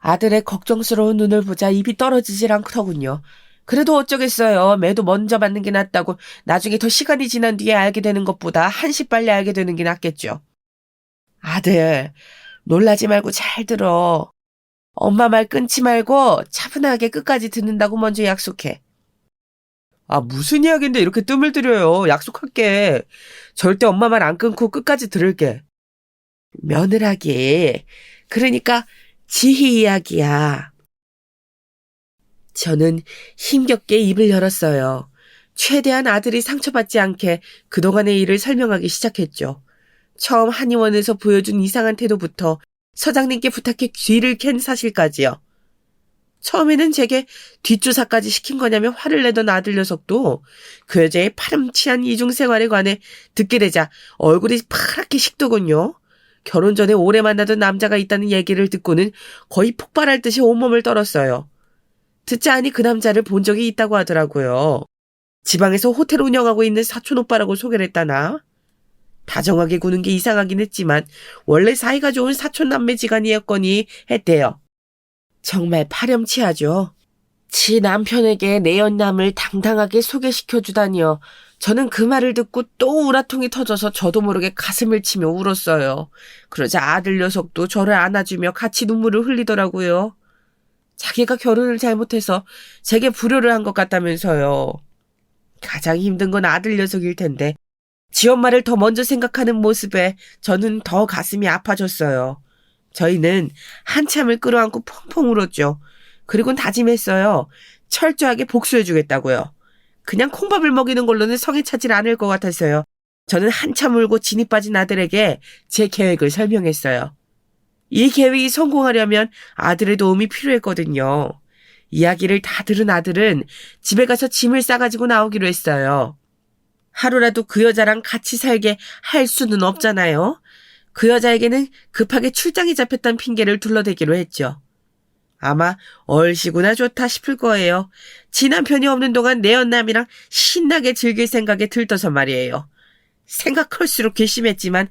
아들의 걱정스러운 눈을 보자 입이 떨어지질 않더군요. 그래도 어쩌겠어요. 매도 먼저 맞는 게 낫다고 나중에 더 시간이 지난 뒤에 알게 되는 것보다 한시 빨리 알게 되는 게 낫겠죠. 아들, 놀라지 말고 잘 들어. 엄마 말 끊지 말고 차분하게 끝까지 듣는다고 먼저 약속해. 아, 무슨 이야기인데 이렇게 뜸을 들여요. 약속할게. 절대 엄마 말 안 끊고 끝까지 들을게. 며느라기. 그러니까 지희 이야기야. 저는 힘겹게 입을 열었어요. 최대한 아들이 상처받지 않게 그동안의 일을 설명하기 시작했죠. 처음 한의원에서 보여준 이상한 태도부터 서장님께 부탁해 뒤를 캔 사실까지요. 처음에는 제게 뒷조사까지 시킨 거냐며 화를 내던 아들 녀석도 그 여자의 파렴치한 이중생활에 관해 듣게 되자 얼굴이 파랗게 식더군요. 결혼 전에 오래 만나던 남자가 있다는 얘기를 듣고는 거의 폭발할 듯이 온몸을 떨었어요. 듣자 하니 그 남자를 본 적이 있다고 하더라고요. 지방에서 호텔 운영하고 있는 사촌 오빠라고 소개를 했다나? 다정하게 구는 게 이상하긴 했지만 원래 사이가 좋은 사촌 남매 지간이었거니 했대요. 정말 파렴치하죠. 지 남편에게 내연남을 당당하게 소개시켜주다니요. 저는 그 말을 듣고 또 우라통이 터져서 저도 모르게 가슴을 치며 울었어요. 그러자 아들 녀석도 저를 안아주며 같이 눈물을 흘리더라고요. 자기가 결혼을 잘못해서 제게 불효를 한 것 같다면서요. 가장 힘든 건 아들 녀석일 텐데 지 엄마를 더 먼저 생각하는 모습에 저는 더 가슴이 아파졌어요. 저희는 한참을 끌어안고 펑펑 울었죠. 그리고는 다짐했어요. 철저하게 복수해주겠다고요. 그냥 콩밥을 먹이는 걸로는 성에 차질 않을 것 같았어요. 저는 한참 울고 진이 빠진 아들에게 제 계획을 설명했어요. 이 계획이 성공하려면 아들의 도움이 필요했거든요. 이야기를 다 들은 아들은 집에 가서 짐을 싸가지고 나오기로 했어요. 하루라도 그 여자랑 같이 살게 할 수는 없잖아요. 그 여자에게는 급하게 출장이 잡혔다는 핑계를 둘러대기로 했죠. 아마 얼씨구나 좋다 싶을 거예요. 지 남편이 없는 동안 내 연남이랑 신나게 즐길 생각에 들떠서 말이에요. 생각할수록 괘씸했지만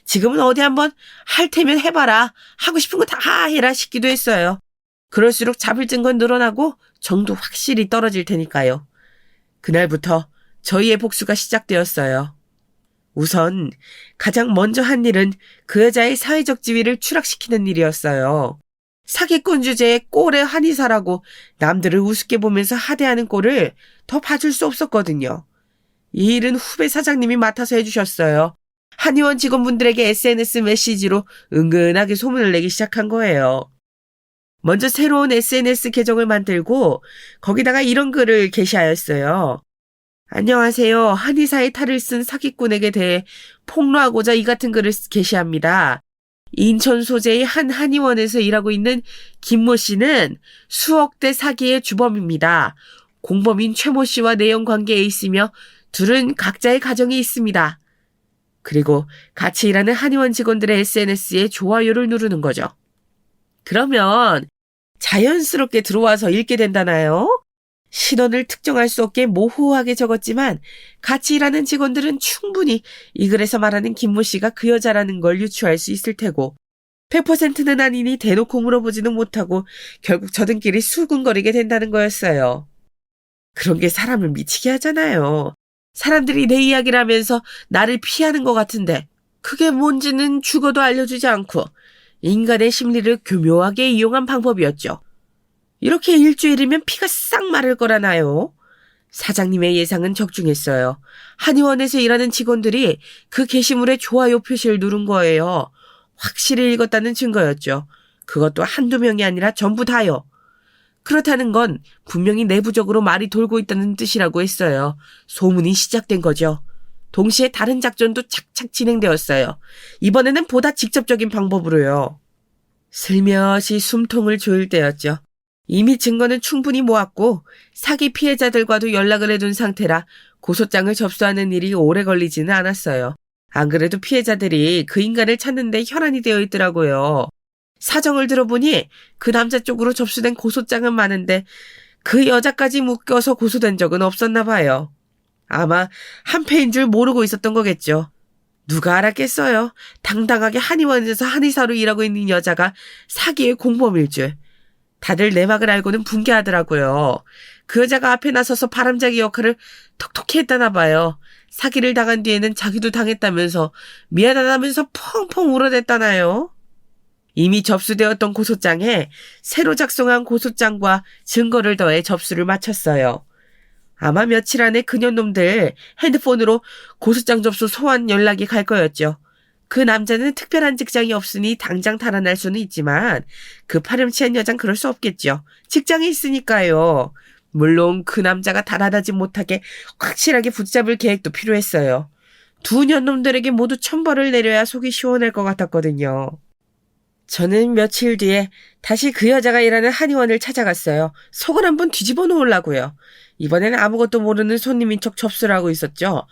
지금은 어디 한번 할 테면 해봐라. 하고 싶은 거 다 해라 싶기도 했어요. 그럴수록 잡을 증거는 늘어나고 정도 확실히 떨어질 테니까요. 그날부터 저희의 복수가 시작되었어요. 우선 가장 먼저 한 일은 그 여자의 사회적 지위를 추락시키는 일이었어요. 사기꾼 주제에 꼴의 한의사라고 남들을 우습게 보면서 하대하는 꼴을 더 봐줄 수 없었거든요. 이 일은 후배 사장님이 맡아서 해주셨어요. 한의원 직원분들에게 SNS 메시지로 은근하게 소문을 내기 시작한 거예요. 먼저 새로운 SNS 계정을 만들고 거기다가 이런 글을 게시하였어요. 안녕하세요. 한의사의 탈을 쓴 사기꾼에게 대해 폭로하고자 이 같은 글을 게시합니다. 인천 소재의 한 한의원에서 일하고 있는 김모 씨는 수억대 사기의 주범입니다. 공범인 최모 씨와 내연 관계에 있으며 둘은 각자의 가정이 있습니다. 그리고 같이 일하는 한의원 직원들의 SNS에 좋아요를 누르는 거죠. 그러면 자연스럽게 들어와서 읽게 된다나요? 신원을 특정할 수 없게 모호하게 적었지만 같이 일하는 직원들은 충분히 이 글에서 말하는 김모 씨가 그 여자라는 걸 유추할 수 있을 테고 100%는 아니니 대놓고 물어보지는 못하고 결국 저들끼리 수군거리게 된다는 거였어요. 그런 게 사람을 미치게 하잖아요. 사람들이 내 이야기를 하면서 나를 피하는 것 같은데 그게 뭔지는 죽어도 알려주지 않고 인간의 심리를 교묘하게 이용한 방법이었죠. 이렇게 일주일이면 피가 싹 마를 거라나요? 사장님의 예상은 적중했어요. 한의원에서 일하는 직원들이 그 게시물에 좋아요 표시를 누른 거예요. 확실히 읽었다는 증거였죠. 그것도 한두 명이 아니라 전부 다요. 그렇다는 건 분명히 내부적으로 말이 돌고 있다는 뜻이라고 했어요. 소문이 시작된 거죠. 동시에 다른 작전도 착착 진행되었어요. 이번에는 보다 직접적인 방법으로요. 슬며시 숨통을 조일 때였죠. 이미 증거는 충분히 모았고 사기 피해자들과도 연락을 해둔 상태라 고소장을 접수하는 일이 오래 걸리지는 않았어요. 안 그래도 피해자들이 그 인간을 찾는데 혈안이 되어 있더라고요. 사정을 들어보니 그 남자 쪽으로 접수된 고소장은 많은데 그 여자까지 묶여서 고소된 적은 없었나 봐요. 아마 한패인 줄 모르고 있었던 거겠죠. 누가 알았겠어요. 당당하게 한의원에서 한의사로 일하고 있는 여자가 사기의 공범일 줄. 다들 내막을 알고는 분개하더라고요. 그 여자가 앞에 나서서 바람잡이 역할을 톡톡히 했다나 봐요. 사기를 당한 뒤에는 자기도 당했다면서 미안하다면서 펑펑 울어댔다나요. 이미 접수되었던 고소장에 새로 작성한 고소장과 증거를 더해 접수를 마쳤어요. 아마 며칠 안에 그년놈들 핸드폰으로 고소장 접수 소환 연락이 갈 거였죠. 그 남자는 특별한 직장이 없으니 당장 달아날 수는 있지만 그 파렴치한 여잔 그럴 수 없겠죠. 직장이 있으니까요. 물론 그 남자가 달아나지 못하게 확실하게 붙잡을 계획도 필요했어요. 두 년놈들에게 모두 천벌을 내려야 속이 시원할 것 같았거든요. 저는 며칠 뒤에 다시 그 여자가 일하는 한의원을 찾아갔어요. 속을 한번 뒤집어 놓으려고요. 이번에는 아무것도 모르는 손님인 척 접수를 하고 있었죠.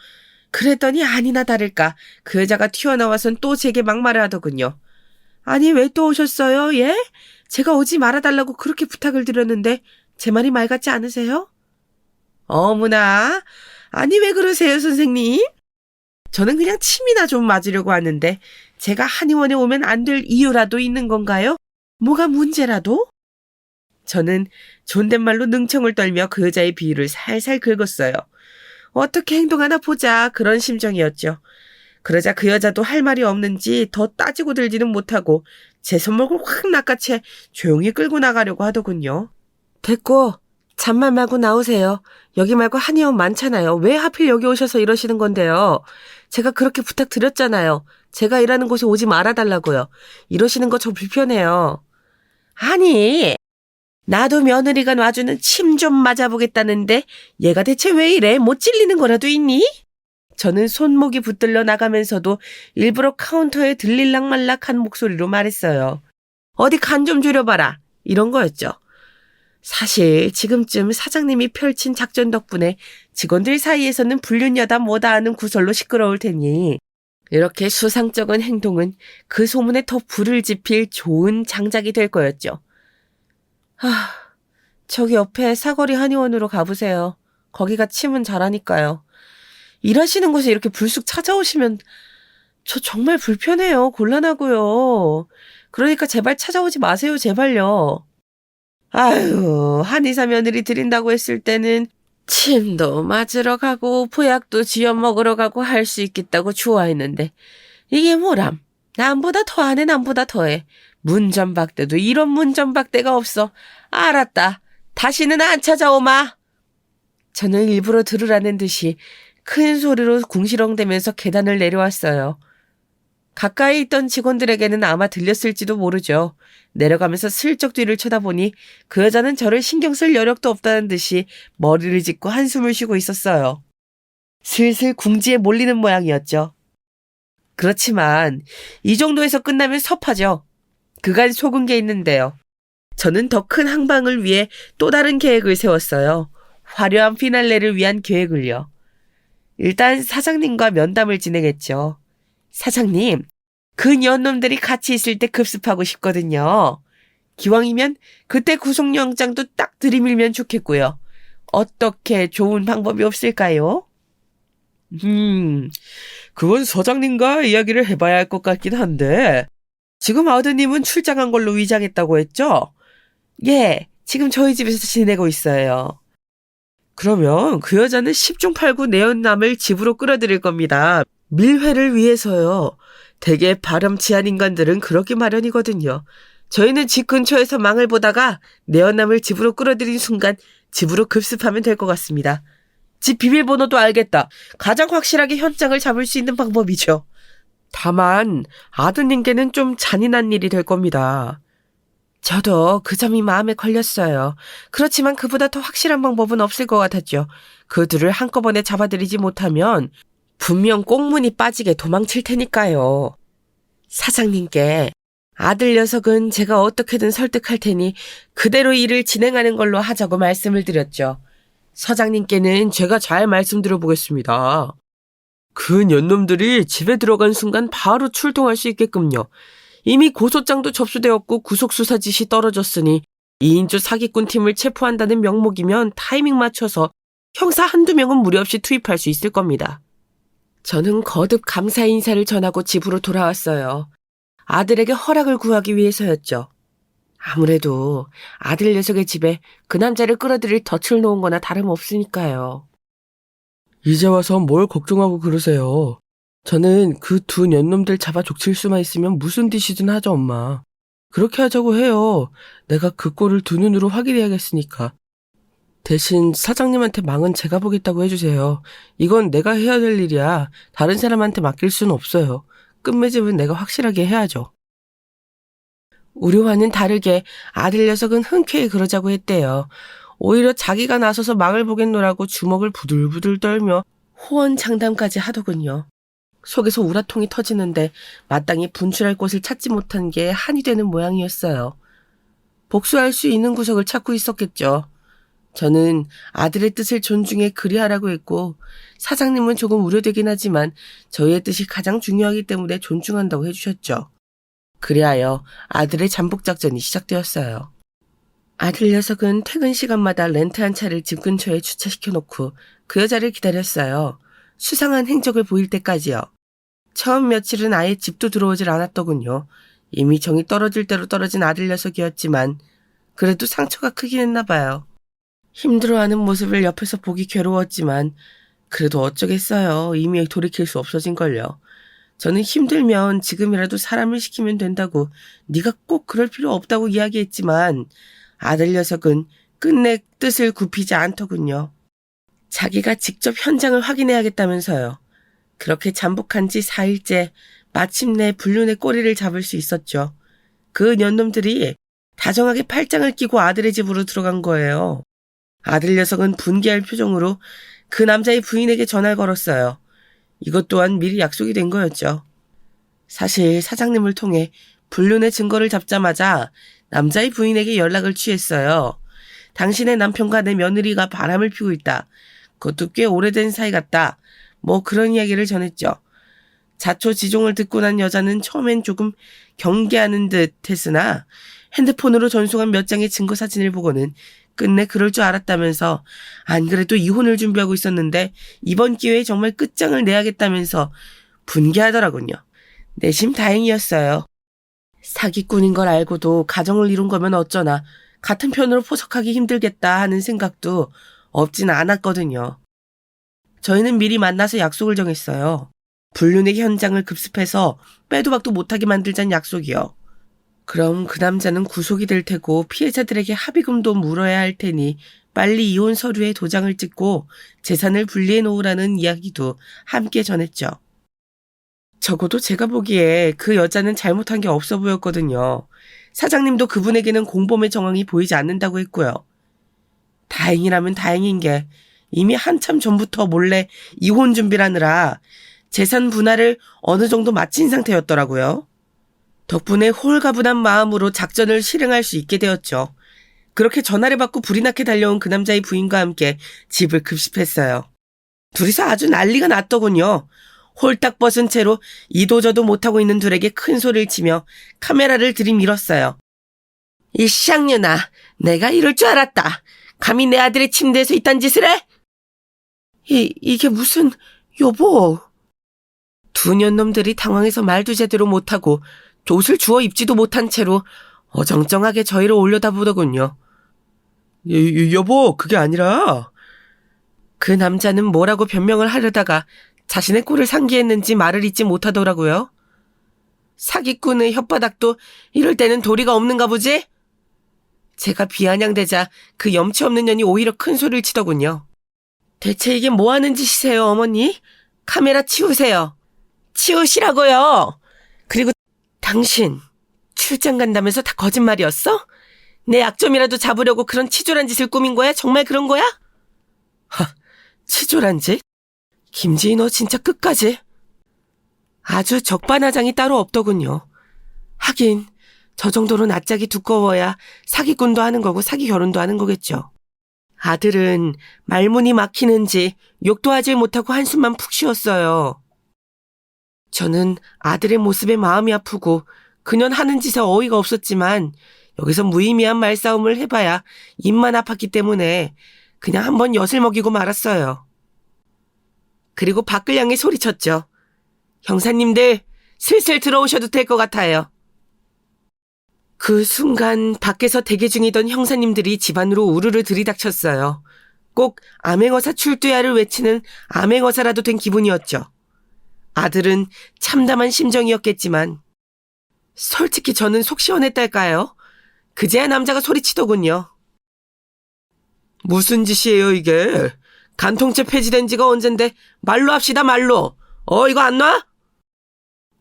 그랬더니 아니나 다를까 그 여자가 튀어나와선 또 제게 막말을 하더군요. 아니 왜 또 오셨어요? 예? 제가 오지 말아달라고 그렇게 부탁을 드렸는데 제 말이 말 같지 않으세요? 어머나, 아니 왜 그러세요 선생님? 저는 그냥 침이나 좀 맞으려고 하는데 제가 한의원에 오면 안 될 이유라도 있는 건가요? 뭐가 문제라도? 저는 존댓말로 능청을 떨며 그 여자의 비위를 살살 긁었어요. 어떻게 행동하나 보자 그런 심정이었죠. 그러자 그 여자도 할 말이 없는지 더 따지고 들지는 못하고 제 손목을 확 낚아채 조용히 끌고 나가려고 하더군요. 됐고 잔말 말고 나오세요. 여기 말고 한의원 많잖아요. 왜 하필 여기 오셔서 이러시는 건데요. 제가 그렇게 부탁드렸잖아요. 제가 일하는 곳에 오지 말아달라고요. 이러시는 거 저 불편해요. 아니, 나도 며느리가 놔주는 침 좀 맞아보겠다는데 얘가 대체 왜 이래? 못 찔리는 거라도 있니? 저는 손목이 붙들려 나가면서도 일부러 카운터에 들릴락말락한 목소리로 말했어요. 어디 간 좀 줄여봐라. 이런 거였죠. 사실 지금쯤 사장님이 펼친 작전 덕분에 직원들 사이에서는 불륜여다 뭐다 하는 구설로 시끄러울 테니 이렇게 수상쩍은 행동은 그 소문에 더 불을 지필 좋은 장작이 될 거였죠. 저기 옆에 사거리 한의원으로 가보세요. 거기가 침은 잘하니까요. 일하시는 곳에 이렇게 불쑥 찾아오시면 저 정말 불편해요. 곤란하고요. 그러니까 제발 찾아오지 마세요. 제발요. 아유, 한의사 며느리 드린다고 했을 때는 침도 맞으러 가고 보약도 지어 먹으러 가고 할 수 있겠다고 좋아했는데 이게 뭐람? 남보다 더하네 남보다 더해. 문전박대도 이런 문전박대가 없어. 알았다. 다시는 안 찾아오마. 저는 일부러 들으라는 듯이 큰 소리로 궁시렁대면서 계단을 내려왔어요. 가까이 있던 직원들에게는 아마 들렸을지도 모르죠. 내려가면서 슬쩍 뒤를 쳐다보니 그 여자는 저를 신경 쓸 여력도 없다는 듯이 머리를 짚고 한숨을 쉬고 있었어요. 슬슬 궁지에 몰리는 모양이었죠. 그렇지만 이 정도에서 끝나면 섭하죠. 그간 속은 게 있는데요. 저는 더 큰 항방을 위해 또 다른 계획을 세웠어요. 화려한 피날레를 위한 계획을요. 일단 사장님과 면담을 진행했죠. 사장님, 그 년놈들이 같이 있을 때 급습하고 싶거든요. 기왕이면 그때 구속영장도 딱 들이밀면 좋겠고요. 어떻게 좋은 방법이 없을까요? 그건 서장님과 이야기를 해봐야 할 것 같긴 한데 지금 아드님은 출장한 걸로 위장했다고 했죠? 예, 지금 저희 집에서 지내고 있어요. 그러면 그 여자는 10중 8구 내연남을 집으로 끌어들일 겁니다. 밀회를 위해서요. 되게 바람치한 인간들은 그러기 마련이거든요. 저희는 집 근처에서 망을 보다가 내연남을 집으로 끌어들인 순간 집으로 급습하면 될 것 같습니다. 집 비밀번호도 알겠다. 가장 확실하게 현장을 잡을 수 있는 방법이죠. 다만 아드님께는 좀 잔인한 일이 될 겁니다. 저도 그 점이 마음에 걸렸어요. 그렇지만 그보다 더 확실한 방법은 없을 것 같았죠. 그 둘을 한꺼번에 잡아들이지 못하면 분명 꽁문이 빠지게 도망칠 테니까요. 사장님께 아들 녀석은 제가 어떻게든 설득할 테니 그대로 일을 진행하는 걸로 하자고 말씀을 드렸죠. 서장님께는 제가 잘 말씀드려보겠습니다. 그 년놈들이 집에 들어간 순간 바로 출동할 수 있게끔요. 이미 고소장도 접수되었고 구속수사 지시 떨어졌으니 2인조 사기꾼 팀을 체포한다는 명목이면 타이밍 맞춰서 형사 한두 명은 무리 없이 투입할 수 있을 겁니다. 저는 거듭 감사 인사를 전하고 집으로 돌아왔어요. 아들에게 허락을 구하기 위해서였죠. 아무래도 아들 녀석의 집에 그 남자를 끌어들일 덫을 놓은 거나 다름없으니까요. 이제 와서 뭘 걱정하고 그러세요. 저는 그 두 년놈들 잡아 족칠 수만 있으면 무슨 짓이든 하죠, 엄마. 그렇게 하자고 해요. 내가 그 꼴을 두 눈으로 확인해야겠으니까. 대신 사장님한테 망은 제가 보겠다고 해주세요. 이건 내가 해야 될 일이야. 다른 사람한테 맡길 수는 없어요. 끝맺음은 내가 확실하게 해야죠. 우려와는 다르게 아들 녀석은 흔쾌히 그러자고 했대요. 오히려 자기가 나서서 망을 보겠노라고 주먹을 부들부들 떨며 호언장담까지 하더군요. 속에서 우라통이 터지는데 마땅히 분출할 곳을 찾지 못한 게 한이 되는 모양이었어요. 복수할 수 있는 구석을 찾고 있었겠죠. 저는 아들의 뜻을 존중해 그리하라고 했고 사장님은 조금 우려되긴 하지만 저희의 뜻이 가장 중요하기 때문에 존중한다고 해주셨죠. 그리하여 아들의 잠복 작전이 시작되었어요. 아들 녀석은 퇴근 시간마다 렌트한 차를 집 근처에 주차시켜놓고 그 여자를 기다렸어요. 수상한 행적을 보일 때까지요. 처음 며칠은 아예 집도 들어오질 않았더군요. 이미 정이 떨어질 대로 떨어진 아들 녀석이었지만 그래도 상처가 크긴 했나 봐요. 힘들어하는 모습을 옆에서 보기 괴로웠지만 그래도 어쩌겠어요. 이미 돌이킬 수 없어진걸요. 저는 힘들면 지금이라도 사람을 시키면 된다고 네가 꼭 그럴 필요 없다고 이야기했지만 아들 녀석은 끝내 뜻을 굽히지 않더군요. 자기가 직접 현장을 확인해야겠다면서요. 그렇게 잠복한 지 4일째 마침내 불륜의 꼬리를 잡을 수 있었죠. 그 년놈들이 다정하게 팔짱을 끼고 아들의 집으로 들어간 거예요. 아들 녀석은 분개할 표정으로 그 남자의 부인에게 전화를 걸었어요. 이것 또한 미리 약속이 된 거였죠. 사실 사장님을 통해 불륜의 증거를 잡자마자 남자의 부인에게 연락을 취했어요. 당신의 남편과 내 며느리가 바람을 피우고 있다. 그것도 꽤 오래된 사이 같다. 뭐 그런 이야기를 전했죠. 자초지종을 듣고 난 여자는 처음엔 조금 경계하는 듯 했으나 핸드폰으로 전송한 몇 장의 증거 사진을 보고는 끝내 그럴 줄 알았다면서 안 그래도 이혼을 준비하고 있었는데 이번 기회에 정말 끝장을 내야겠다면서 분개하더라군요. 내심 다행이었어요. 사기꾼인 걸 알고도 가정을 이룬 거면 어쩌나 같은 편으로 포석하기 힘들겠다 하는 생각도 없진 않았거든요. 저희는 미리 만나서 약속을 정했어요. 불륜의 현장을 급습해서 빼도 박도 못하게 만들자는 약속이요. 그럼 그 남자는 구속이 될 테고 피해자들에게 합의금도 물어야 할 테니 빨리 이혼 서류에 도장을 찍고 재산을 분리해 놓으라는 이야기도 함께 전했죠. 적어도 제가 보기에 그 여자는 잘못한 게 없어 보였거든요. 사장님도 그분에게는 공범의 정황이 보이지 않는다고 했고요. 다행이라면 다행인 게 이미 한참 전부터 몰래 이혼 준비를 하느라 재산 분할을 어느 정도 마친 상태였더라고요. 덕분에 홀가분한 마음으로 작전을 실행할 수 있게 되었죠. 그렇게 전화를 받고 불이 나게 달려온 그 남자의 부인과 함께 집을 급습했어요. 둘이서 아주 난리가 났더군요. 홀딱 벗은 채로 이도저도 못하고 있는 둘에게 큰 소리를 치며 카메라를 들이밀었어요. 이 쌍년아, 내가 이럴 줄 알았다. 감히 내 아들의 침대에서 이딴 짓을 해? 이게 무슨, 여보. 두 년놈들이 당황해서 말도 제대로 못하고 옷을 주워 입지도 못한 채로 어정쩡하게 저희를 올려다보더군요. 여보, 그게 아니라. 그 남자는 뭐라고 변명을 하려다가 자신의 꼴을 상기했는지 말을 잇지 못하더라고요. 사기꾼의 혓바닥도 이럴 때는 도리가 없는가 보지? 제가 비아냥대자 그 염치 없는 년이 오히려 큰 소리를 치더군요. 대체 이게 뭐 하는 짓이세요, 어머니? 카메라 치우세요. 치우시라고요. 그리고 당신 출장 간다면서 다 거짓말이었어? 내 약점이라도 잡으려고 그런 치졸한 짓을 꾸민 거야? 정말 그런 거야? 치졸한 짓? 김지희 너 진짜 끝까지? 아주 적반하장이 따로 없더군요. 하긴 저 정도로 낯짝이 두꺼워야 사기꾼도 하는 거고 사기 결혼도 하는 거겠죠. 아들은 말문이 막히는지 욕도 하지 못하고 한숨만 푹 쉬었어요. 저는 아들의 모습에 마음이 아프고 그년 하는 짓에 어이가 없었지만 여기서 무의미한 말싸움을 해봐야 입만 아팠기 때문에 그냥 한번 엿을 먹이고 말았어요. 그리고 밖을 향해 소리쳤죠. 형사님들 슬슬 들어오셔도 될 것 같아요. 그 순간 밖에서 대기 중이던 형사님들이 집 안으로 우르르 들이닥쳤어요. 꼭 암행어사 출두야를 외치는 암행어사라도 된 기분이었죠. 아들은 참담한 심정이었겠지만 솔직히 저는 속 시원했달까요? 그제야 남자가 소리치더군요. 무슨 짓이에요 이게? 간통죄 폐지된 지가 언젠데 말로 합시다 말로. 이거 안 놔?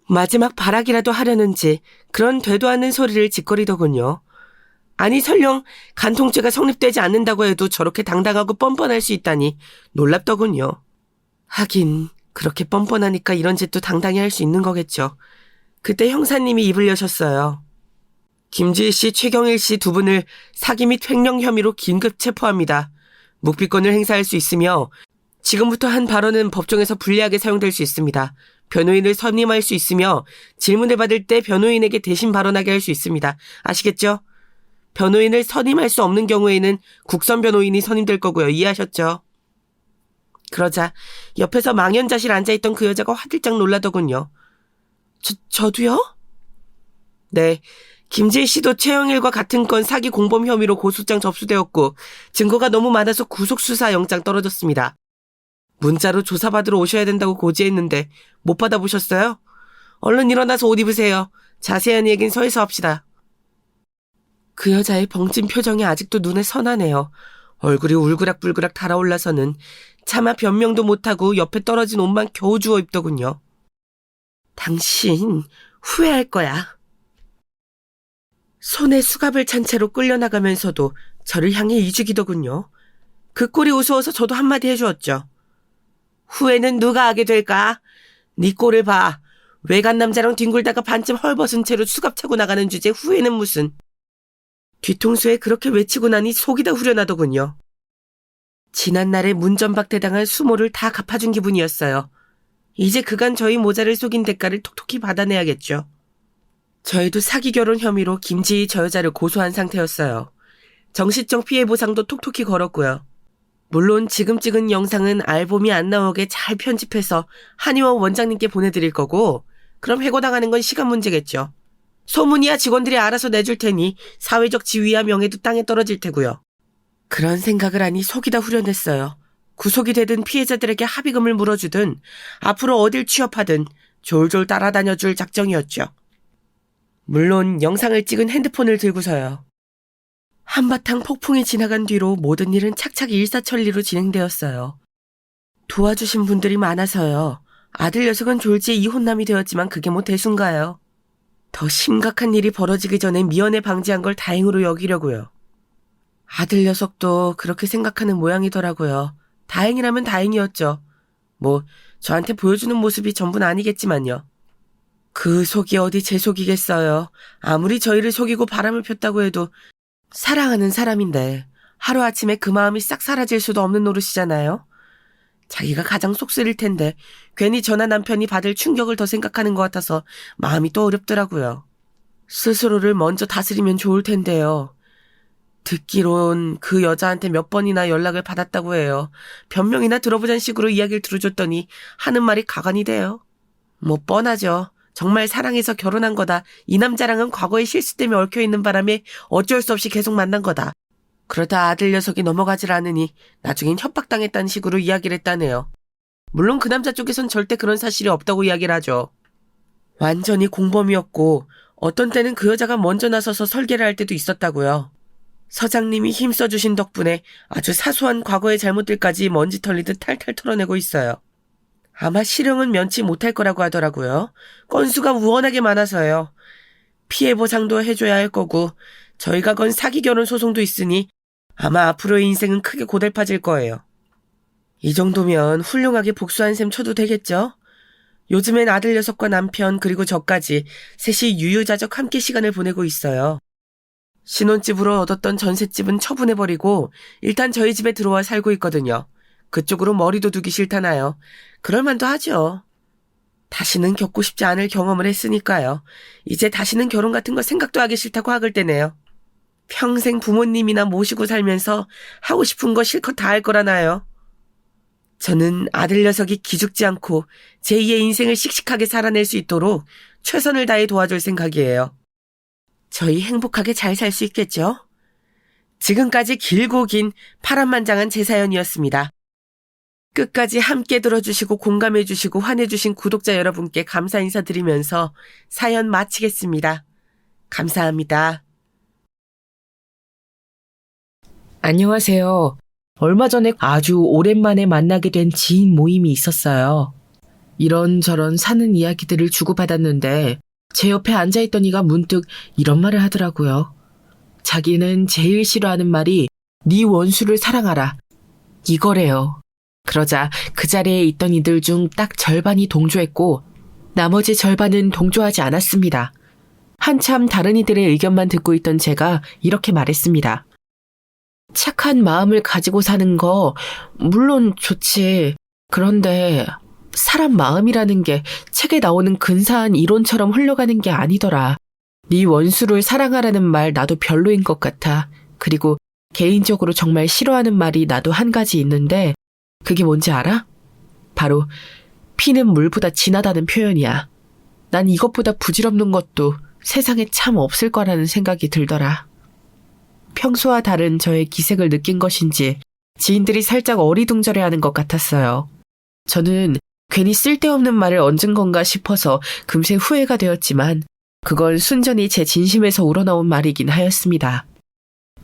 마지막 발악이라도 하려는지 그런 되도 않는 소리를 짓거리더군요. 아니 설령 간통죄가 성립되지 않는다고 해도 저렇게 당당하고 뻔뻔할 수 있다니 놀랍더군요. 하긴 그렇게 뻔뻔하니까 이런 짓도 당당히 할 수 있는 거겠죠. 그때 형사님이 입을 여셨어요. 김지희 씨, 최경일 씨 두 분을 사기 및 횡령 혐의로 긴급 체포합니다. 묵비권을 행사할 수 있으며 지금부터 한 발언은 법정에서 불리하게 사용될 수 있습니다. 변호인을 선임할 수 있으며 질문을 받을 때 변호인에게 대신 발언하게 할 수 있습니다. 아시겠죠? 변호인을 선임할 수 없는 경우에는 국선 변호인이 선임될 거고요. 이해하셨죠? 그러자 옆에서 망연자실 앉아있던 그 여자가 화들짝 놀라더군요. 저도요? 네. 김지희 씨도 최영일과 같은 건 사기 공범 혐의로 고소장 접수되었고 증거가 너무 많아서 구속수사 영장 떨어졌습니다. 문자로 조사받으러 오셔야 된다고 고지했는데 못 받아보셨어요? 얼른 일어나서 옷 입으세요. 자세한 얘기는 서에서 합시다. 그 여자의 벙찐 표정이 아직도 눈에 선하네요. 얼굴이 울그락불그락 달아올라서는 차마 변명도 못하고 옆에 떨어진 옷만 겨우 주워 입더군요. 당신 후회할 거야. 손에 수갑을 찬 채로 끌려나가면서도 저를 향해 이죽이더군요. 그 꼴이 우스워서 저도 한마디 해주었죠. 후회는 누가 하게 될까? 네 꼴을 봐. 외간 남자랑 뒹굴다가 반쯤 헐벗은 채로 수갑 차고 나가는 주제에 후회는 무슨. 뒤통수에 그렇게 외치고 나니 속이 다 후련하더군요. 지난날에 문전박대당한 수모를 다 갚아준 기분이었어요. 이제 그간 저희 모자를 속인 대가를 톡톡히 받아내야겠죠. 저희도 사기 결혼 혐의로 김지희 저 여자를 고소한 상태였어요. 정신적 피해 보상도 톡톡히 걸었고요. 물론 지금 찍은 영상은 알범이 안 나오게 잘 편집해서 한의원 원장님께 보내드릴 거고 그럼 해고당하는 건 시간 문제겠죠. 소문이야 직원들이 알아서 내줄 테니 사회적 지위와 명예도 땅에 떨어질 테고요. 그런 생각을 하니 속이 다 후련했어요. 구속이 되든 피해자들에게 합의금을 물어주든 앞으로 어딜 취업하든 졸졸 따라다녀줄 작정이었죠. 물론 영상을 찍은 핸드폰을 들고서요. 한바탕 폭풍이 지나간 뒤로 모든 일은 착착 일사천리로 진행되었어요. 도와주신 분들이 많아서요. 아들 녀석은 졸지에 이혼남이 되었지만 그게 뭐 대수인가요? 더 심각한 일이 벌어지기 전에 미연에 방지한 걸 다행으로 여기려고요. 아들 녀석도 그렇게 생각하는 모양이더라고요. 다행이라면 다행이었죠. 뭐 저한테 보여주는 모습이 전부는 아니겠지만요. 그 속이 어디 제 속이겠어요. 아무리 저희를 속이고 바람을 폈다고 해도 사랑하는 사람인데 하루아침에 그 마음이 싹 사라질 수도 없는 노릇이잖아요. 자기가 가장 속 쓰릴 텐데 괜히 저나 남편이 받을 충격을 더 생각하는 것 같아서 마음이 또 어렵더라고요. 스스로를 먼저 다스리면 좋을 텐데요. 듣기론 그 여자한테 몇 번이나 연락을 받았다고 해요. 변명이나 들어보자는 식으로 이야기를 들어줬더니 하는 말이 가관이 돼요. 뭐 뻔하죠. 정말 사랑해서 결혼한 거다. 이 남자랑은 과거의 실수 때문에 얽혀있는 바람에 어쩔 수 없이 계속 만난 거다. 그러다 아들 녀석이 넘어가질 않으니 나중엔 협박당했다는 식으로 이야기를 했다네요. 물론 그 남자 쪽에선 절대 그런 사실이 없다고 이야기를 하죠. 완전히 공범이었고 어떤 때는 그 여자가 먼저 나서서 설계를 할 때도 있었다고요. 서장님이 힘써주신 덕분에 아주 사소한 과거의 잘못들까지 먼지 털리듯 탈탈 털어내고 있어요. 아마 실형은 면치 못할 거라고 하더라고요. 건수가 우원하게 많아서요. 피해 보상도 해줘야 할 거고 저희가 건 사기 결혼 소송도 있으니 아마 앞으로의 인생은 크게 고달파질 거예요. 이 정도면 훌륭하게 복수한 셈 쳐도 되겠죠? 요즘엔 아들 녀석과 남편 그리고 저까지 셋이 유유자적 함께 시간을 보내고 있어요. 신혼집으로 얻었던 전셋집은 처분해버리고 일단 저희 집에 들어와 살고 있거든요. 그쪽으로 머리도 두기 싫다나요. 그럴만도 하죠. 다시는 겪고 싶지 않을 경험을 했으니까요. 이제 다시는 결혼 같은 거 생각도 하기 싫다고 학을 떼네요. 평생 부모님이나 모시고 살면서 하고 싶은 거 실컷 다 할 거라나요. 저는 아들 녀석이 기죽지 않고 제2의 인생을 씩씩하게 살아낼 수 있도록 최선을 다해 도와줄 생각이에요. 저희 행복하게 잘 살 수 있겠죠? 지금까지 길고 긴 파란만장한 제 사연이었습니다. 끝까지 함께 들어주시고 공감해주시고 환해주신 구독자 여러분께 감사 인사드리면서 사연 마치겠습니다. 감사합니다. 안녕하세요. 얼마 전에 아주 오랜만에 만나게 된 지인 모임이 있었어요. 이런저런 사는 이야기들을 주고받았는데 제 옆에 앉아있던 이가 문득 이런 말을 하더라고요. 자기는 제일 싫어하는 말이 네 원수를 사랑하라. 이거래요. 그러자 그 자리에 있던 이들 중 딱 절반이 동조했고 나머지 절반은 동조하지 않았습니다. 한참 다른 이들의 의견만 듣고 있던 제가 이렇게 말했습니다. 착한 마음을 가지고 사는 거 물론 좋지. 그런데 사람 마음이라는 게 책에 나오는 근사한 이론처럼 흘러가는 게 아니더라. 네 원수를 사랑하라는 말 나도 별로인 것 같아. 그리고 개인적으로 정말 싫어하는 말이 나도 한 가지 있는데 그게 뭔지 알아? 바로 피는 물보다 진하다는 표현이야. 난 이것보다 부질없는 것도 세상에 참 없을 거라는 생각이 들더라. 평소와 다른 저의 기색을 느낀 것인지 지인들이 살짝 어리둥절해하는 것 같았어요. 저는 괜히 쓸데없는 말을 얹은 건가 싶어서 금세 후회가 되었지만 그건 순전히 제 진심에서 우러나온 말이긴 하였습니다.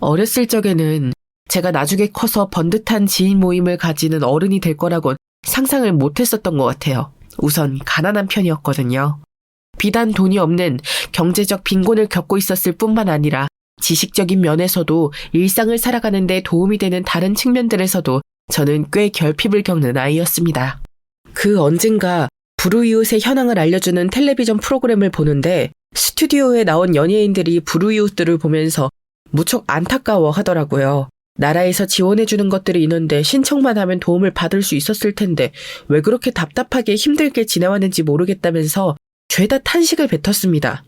어렸을 적에는 제가 나중에 커서 번듯한 지인 모임을 가지는 어른이 될 거라곤 상상을 못했었던 것 같아요. 우선 가난한 편이었거든요. 비단 돈이 없는 경제적 빈곤을 겪고 있었을 뿐만 아니라 지식적인 면에서도 일상을 살아가는 데 도움이 되는 다른 측면들에서도 저는 꽤 결핍을 겪는 아이였습니다. 그 언젠가 불우이웃의 현황을 알려주는 텔레비전 프로그램을 보는데 스튜디오에 나온 연예인들이 불우이웃들을 보면서 무척 안타까워 하더라고요. 나라에서 지원해주는 것들이 있는데 신청만 하면 도움을 받을 수 있었을 텐데 왜 그렇게 답답하게 힘들게 지내왔는지 모르겠다면서 죄다 탄식을 뱉었습니다.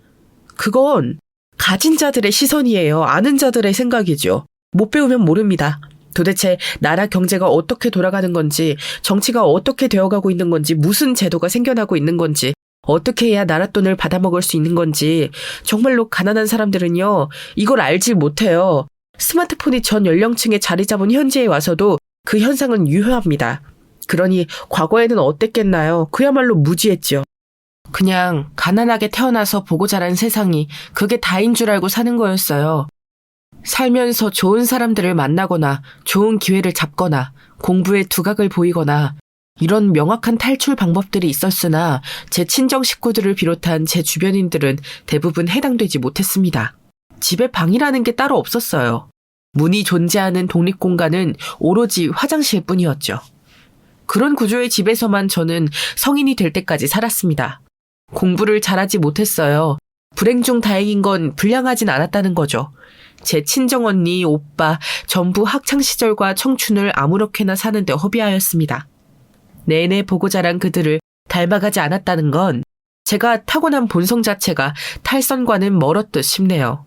그건 가진 자들의 시선이에요. 아는 자들의 생각이죠. 못 배우면 모릅니다. 도대체 나라 경제가 어떻게 돌아가는 건지, 정치가 어떻게 되어가고 있는 건지, 무슨 제도가 생겨나고 있는 건지, 어떻게 해야 나라 돈을 받아먹을 수 있는 건지 정말로 가난한 사람들은요. 이걸 알지 못해요. 스마트폰이 전 연령층에 자리 잡은 현재에 와서도 그 현상은 유효합니다. 그러니 과거에는 어땠겠나요? 그야말로 무지했죠. 그냥 가난하게 태어나서 보고 자란 세상이 그게 다인 줄 알고 사는 거였어요. 살면서 좋은 사람들을 만나거나 좋은 기회를 잡거나 공부에 두각을 보이거나 이런 명확한 탈출 방법들이 있었으나 제 친정 식구들을 비롯한 제 주변인들은 대부분 해당되지 못했습니다. 집에 방이라는 게 따로 없었어요. 문이 존재하는 독립공간은 오로지 화장실뿐이었죠. 그런 구조의 집에서만 저는 성인이 될 때까지 살았습니다. 공부를 잘하지 못했어요. 불행 중 다행인 건 불량하진 않았다는 거죠. 제 친정언니, 오빠 전부 학창시절과 청춘을 아무렇게나 사는데 허비하였습니다. 내내 보고 자란 그들을 닮아가지 않았다는 건 제가 타고난 본성 자체가 탈선과는 멀었듯 싶네요.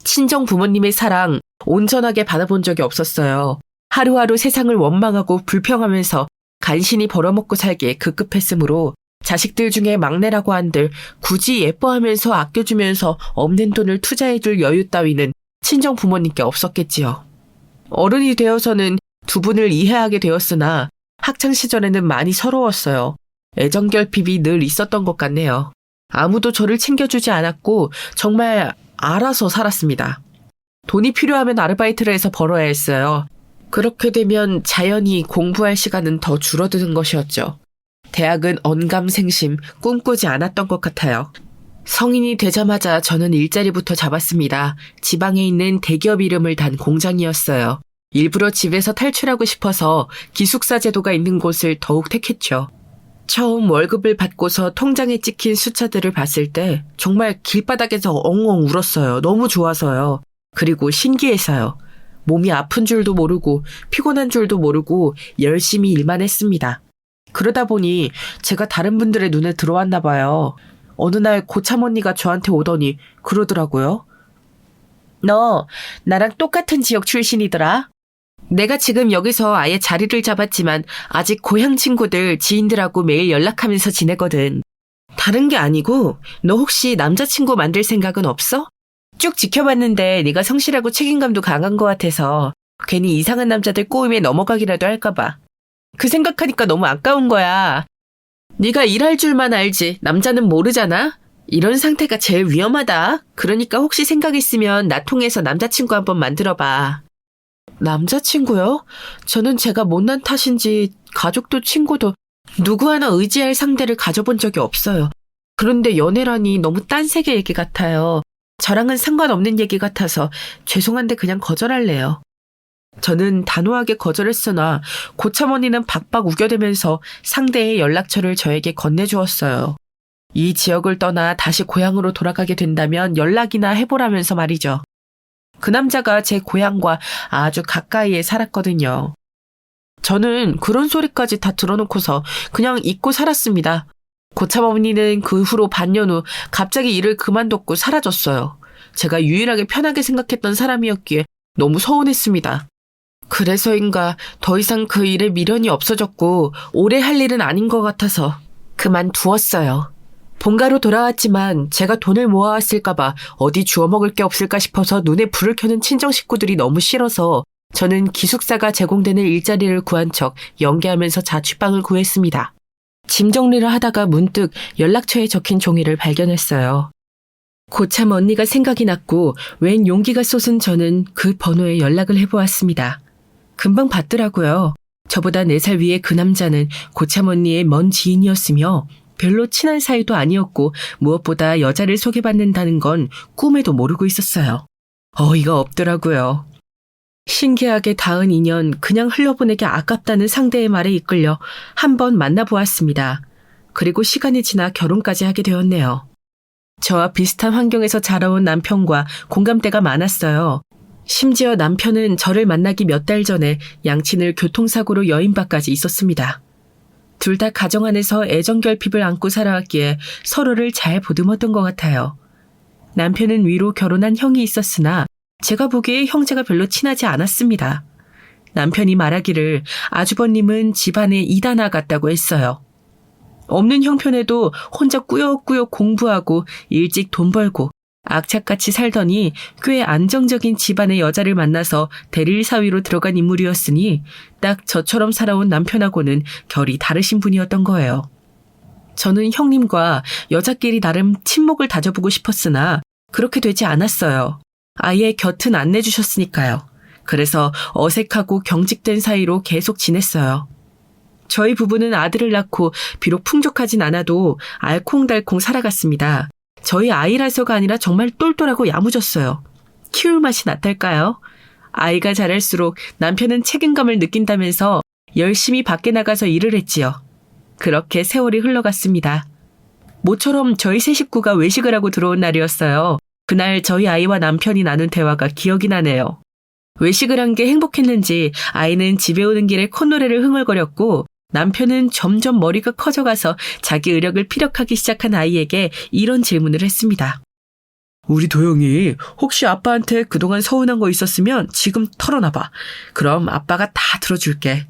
친정 부모님의 사랑 온전하게 받아본 적이 없었어요. 하루하루 세상을 원망하고 불평하면서 간신히 벌어먹고 살기에 급급했으므로 자식들 중에 막내라고 한들 굳이 예뻐하면서 아껴주면서 없는 돈을 투자해줄 여유 따위는 친정 부모님께 없었겠지요. 어른이 되어서는 두 분을 이해하게 되었으나 학창시절에는 많이 서러웠어요. 애정결핍이 늘 있었던 것 같네요. 아무도 저를 챙겨주지 않았고 정말 알아서 살았습니다. 돈이 필요하면 아르바이트를 해서 벌어야 했어요. 그렇게 되면 자연히 공부할 시간은 더 줄어드는 것이었죠. 대학은 언감생심 꿈꾸지 않았던 것 같아요. 성인이 되자마자 저는 일자리부터 잡았습니다. 지방에 있는 대기업 이름을 단 공장이었어요. 일부러 집에서 탈출하고 싶어서 기숙사 제도가 있는 곳을 더욱 택했죠. 처음 월급을 받고서 통장에 찍힌 숫자들을 봤을 때 정말 길바닥에서 엉엉 울었어요. 너무 좋아서요. 그리고 신기해서요. 몸이 아픈 줄도 모르고 피곤한 줄도 모르고 열심히 일만 했습니다. 그러다 보니 제가 다른 분들의 눈에 들어왔나 봐요. 어느 날 고참 언니가 저한테 오더니 그러더라고요. 너 나랑 똑같은 지역 출신이더라. 내가 지금 여기서 아예 자리를 잡았지만 아직 고향 친구들, 지인들하고 매일 연락하면서 지내거든. 다른 게 아니고 너 혹시 남자친구 만들 생각은 없어? 쭉 지켜봤는데 네가 성실하고 책임감도 강한 것 같아서 괜히 이상한 남자들 꼬임에 넘어가기라도 할까봐. 그 생각하니까 너무 아까운 거야. 네가 일할 줄만 알지 남자는 모르잖아? 이런 상태가 제일 위험하다. 그러니까 혹시 생각 있으면 나 통해서 남자친구 한번 만들어봐. 남자친구요? 저는 제가 못난 탓인지 가족도 친구도 누구 하나 의지할 상대를 가져본 적이 없어요. 그런데 연애라니 너무 딴세계 얘기 같아요. 저랑은 상관없는 얘기 같아서 죄송한데 그냥 거절할래요. 저는 단호하게 거절했으나 고참 언니는 박박 우겨대면서 상대의 연락처를 저에게 건네주었어요. 이 지역을 떠나 다시 고향으로 돌아가게 된다면 연락이나 해보라면서 말이죠. 그 남자가 제 고향과 아주 가까이에 살았거든요. 저는 그런 소리까지 다 들어놓고서 그냥 잊고 살았습니다. 고참 어머니는 그 후로 반년 후 갑자기 일을 그만뒀고 사라졌어요. 제가 유일하게 편하게 생각했던 사람이었기에 너무 서운했습니다. 그래서인가 더 이상 그 일에 미련이 없어졌고 오래 할 일은 아닌 것 같아서 그만두었어요. 본가로 돌아왔지만 제가 돈을 모아왔을까봐 어디 주워 먹을 게 없을까 싶어서 눈에 불을 켜는 친정 식구들이 너무 싫어서 저는 기숙사가 제공되는 일자리를 구한 척 연기하면서 자취방을 구했습니다. 짐 정리를 하다가 문득 연락처에 적힌 종이를 발견했어요. 고참 언니가 생각이 났고 웬 용기가 솟은 저는 그 번호에 연락을 해보았습니다. 금방 받더라고요. 저보다 4살 위의 그 남자는 고참 언니의 먼 지인이었으며 별로 친한 사이도 아니었고 무엇보다 여자를 소개받는다는 건 꿈에도 모르고 있었어요. 어이가 없더라고요. 신기하게 닿은 인연 그냥 흘려보내기 아깝다는 상대의 말에 이끌려 한번 만나보았습니다. 그리고 시간이 지나 결혼까지 하게 되었네요. 저와 비슷한 환경에서 자라온 남편과 공감대가 많았어요. 심지어 남편은 저를 만나기 몇 달 전에 양친을 교통사고로 여인바까지 있었습니다. 둘 다 가정 안에서 애정결핍을 안고 살아왔기에 서로를 잘 보듬었던 것 같아요. 남편은 위로 결혼한 형이 있었으나 제가 보기에 형제가 별로 친하지 않았습니다. 남편이 말하기를 아주버님은 집안의 이단아 같다고 했어요. 없는 형편에도 혼자 꾸역꾸역 공부하고 일찍 돈 벌고 악착같이 살더니 꽤 안정적인 집안의 여자를 만나서 대릴 사위로 들어간 인물이었으니 딱 저처럼 살아온 남편하고는 결이 다르신 분이었던 거예요. 저는 형님과 여자끼리 나름 친목을 다져보고 싶었으나 그렇게 되지 않았어요. 아예 곁은 안 내주셨으니까요. 그래서 어색하고 경직된 사이로 계속 지냈어요. 저희 부부는 아들을 낳고 비록 풍족하진 않아도 알콩달콩 살아갔습니다. 저희 아이라서가 아니라 정말 똘똘하고 야무졌어요. 키울 맛이 낫달까요? 아이가 자랄수록 남편은 책임감을 느낀다면서 열심히 밖에 나가서 일을 했지요. 그렇게 세월이 흘러갔습니다. 모처럼 저희 세 식구가 외식을 하고 들어온 날이었어요. 그날 저희 아이와 남편이 나눈 대화가 기억이 나네요. 외식을 한 게 행복했는지 아이는 집에 오는 길에 콧노래를 흥얼거렸고 남편은 점점 머리가 커져가서 자기 의력을 피력하기 시작한 아이에게 이런 질문을 했습니다. 우리 도영이 혹시 아빠한테 그동안 서운한 거 있었으면 지금 털어놔봐. 그럼 아빠가 다 들어줄게.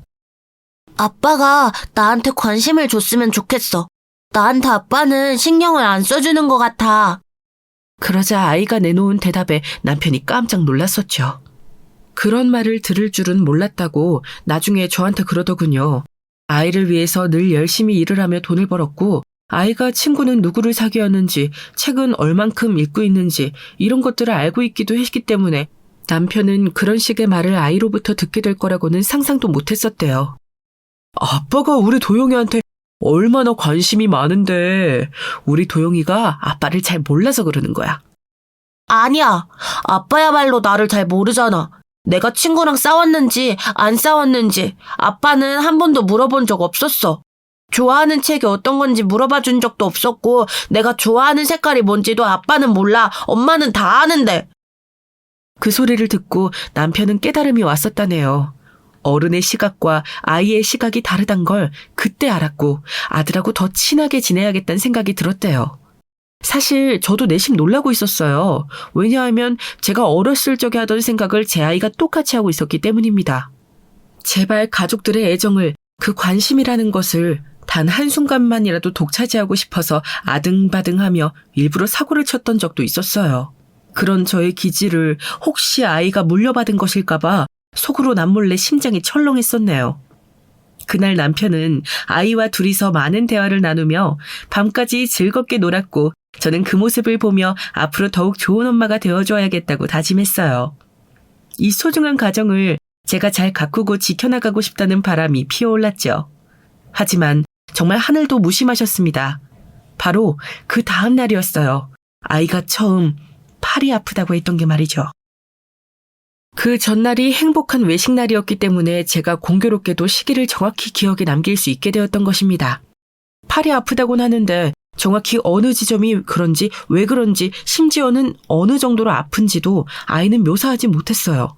아빠가 나한테 관심을 줬으면 좋겠어. 나한테 아빠는 신경을 안 써주는 것 같아. 그러자 아이가 내놓은 대답에 남편이 깜짝 놀랐었죠. 그런 말을 들을 줄은 몰랐다고 나중에 저한테 그러더군요. 아이를 위해서 늘 열심히 일을 하며 돈을 벌었고 아이가 친구는 누구를 사귀었는지 책은 얼만큼 읽고 있는지 이런 것들을 알고 있기도 했기 때문에 남편은 그런 식의 말을 아이로부터 듣게 될 거라고는 상상도 못했었대요. 아빠가 우리 도영이한테 얼마나 관심이 많은데 우리 도영이가 아빠를 잘 몰라서 그러는 거야. 아니야. 아빠야말로 나를 잘 모르잖아. 내가 친구랑 싸웠는지 안 싸웠는지 아빠는 한 번도 물어본 적 없었어. 좋아하는 책이 어떤 건지 물어봐 준 적도 없었고 내가 좋아하는 색깔이 뭔지도 아빠는 몰라. 엄마는 다 아는데. 그 소리를 듣고 남편은 깨달음이 왔었다네요. 어른의 시각과 아이의 시각이 다르단 걸 그때 알았고 아들하고 더 친하게 지내야겠다는 생각이 들었대요. 사실 저도 내심 놀라고 있었어요. 왜냐하면 제가 어렸을 적에 하던 생각을 제 아이가 똑같이 하고 있었기 때문입니다. 제발 가족들의 애정을, 그 관심이라는 것을 단 한순간만이라도 독차지하고 싶어서 아등바등하며 일부러 사고를 쳤던 적도 있었어요. 그런 저의 기질을 혹시 아이가 물려받은 것일까봐 속으로 남몰래 심장이 철렁했었네요. 그날 남편은 아이와 둘이서 많은 대화를 나누며 밤까지 즐겁게 놀았고 저는 그 모습을 보며 앞으로 더욱 좋은 엄마가 되어줘야겠다고 다짐했어요. 이 소중한 가정을 제가 잘 가꾸고 지켜나가고 싶다는 바람이 피어올랐죠. 하지만 정말 하늘도 무심하셨습니다. 바로 그 다음 날이었어요. 아이가 처음 팔이 아프다고 했던 게 말이죠. 그 전날이 행복한 외식 날이었기 때문에 제가 공교롭게도 시기를 정확히 기억에 남길 수 있게 되었던 것입니다. 팔이 아프다고는 하는데 정확히 어느 지점이 그런지 왜 그런지 심지어는 어느 정도로 아픈지도 아이는 묘사하지 못했어요.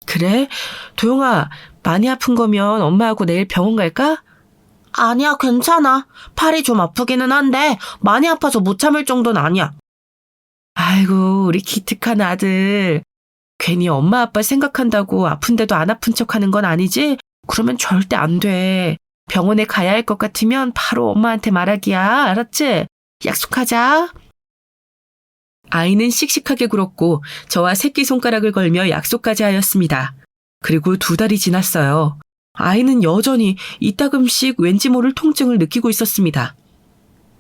그래? 도영아, 많이 아픈 거면 엄마하고 내일 병원 갈까? 아니야, 괜찮아. 팔이 좀 아프기는 한데 많이 아파서 못 참을 정도는 아니야. 아이고, 우리 기특한 아들. 괜히 엄마 아빠 생각한다고 아픈데도 안 아픈 척하는 건 아니지? 그러면 절대 안 돼. 병원에 가야 할 것 같으면 바로 엄마한테 말하기야. 알았지? 약속하자. 아이는 씩씩하게 굴었고 저와 새끼손가락을 걸며 약속까지 하였습니다. 그리고 2달이 지났어요. 아이는 여전히 이따금씩 왠지 모를 통증을 느끼고 있었습니다.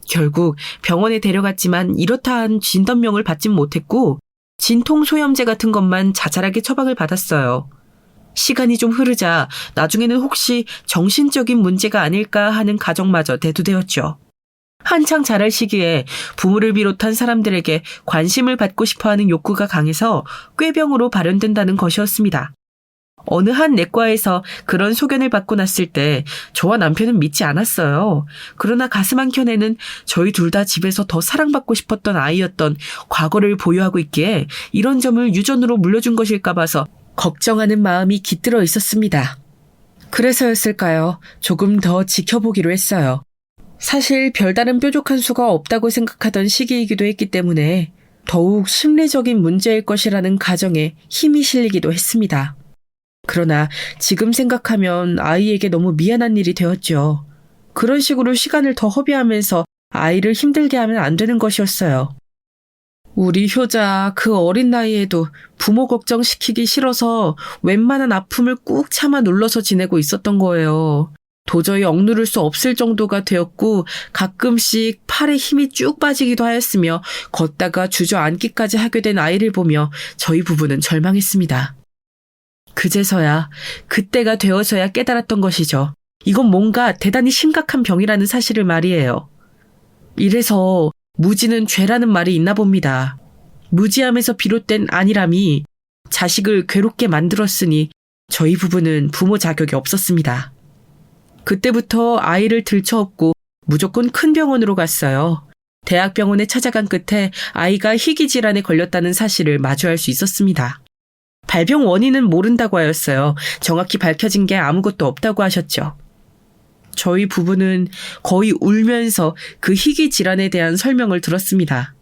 결국 병원에 데려갔지만 이렇다 한 진단명을 받진 못했고 진통소염제 같은 것만 자잘하게 처방을 받았어요. 시간이 좀 흐르자 나중에는 혹시 정신적인 문제가 아닐까 하는 가정마저 대두되었죠. 한창 자랄 시기에 부모를 비롯한 사람들에게 관심을 받고 싶어하는 욕구가 강해서 꾀병으로 발현된다는 것이었습니다. 어느 한 내과에서 그런 소견을 받고 났을 때 저와 남편은 믿지 않았어요. 그러나 가슴 한켠에는 저희 둘 다 집에서 더 사랑받고 싶었던 아이였던 과거를 보유하고 있기에 이런 점을 유전으로 물려준 것일까 봐서 걱정하는 마음이 깃들어 있었습니다. 그래서였을까요? 조금 더 지켜보기로 했어요. 사실 별다른 뾰족한 수가 없다고 생각하던 시기이기도 했기 때문에 더욱 심리적인 문제일 것이라는 가정에 힘이 실리기도 했습니다. 그러나 지금 생각하면 아이에게 너무 미안한 일이 되었죠. 그런 식으로 시간을 더 허비하면서 아이를 힘들게 하면 안 되는 것이었어요. 우리 효자 그 어린 나이에도 부모 걱정시키기 싫어서 웬만한 아픔을 꾹 참아 눌러서 지내고 있었던 거예요. 도저히 억누를 수 없을 정도가 되었고 가끔씩 팔에 힘이 쭉 빠지기도 하였으며 걷다가 주저앉기까지 하게 된 아이를 보며 저희 부부는 절망했습니다. 그제서야 그때가 되어서야 깨달았던 것이죠. 이건 뭔가 대단히 심각한 병이라는 사실을 말이에요. 이래서 무지는 죄라는 말이 있나 봅니다. 무지함에서 비롯된 안일함이 자식을 괴롭게 만들었으니 저희 부부는 부모 자격이 없었습니다. 그때부터 아이를 들쳐업고 무조건 큰 병원으로 갔어요. 대학병원에 찾아간 끝에 아이가 희귀질환에 걸렸다는 사실을 마주할 수 있었습니다. 발병 원인은 모른다고 하였어요. 정확히 밝혀진 게 아무것도 없다고 하셨죠. 저희 부부는 거의 울면서 그 희귀 질환에 대한 설명을 들었습니다.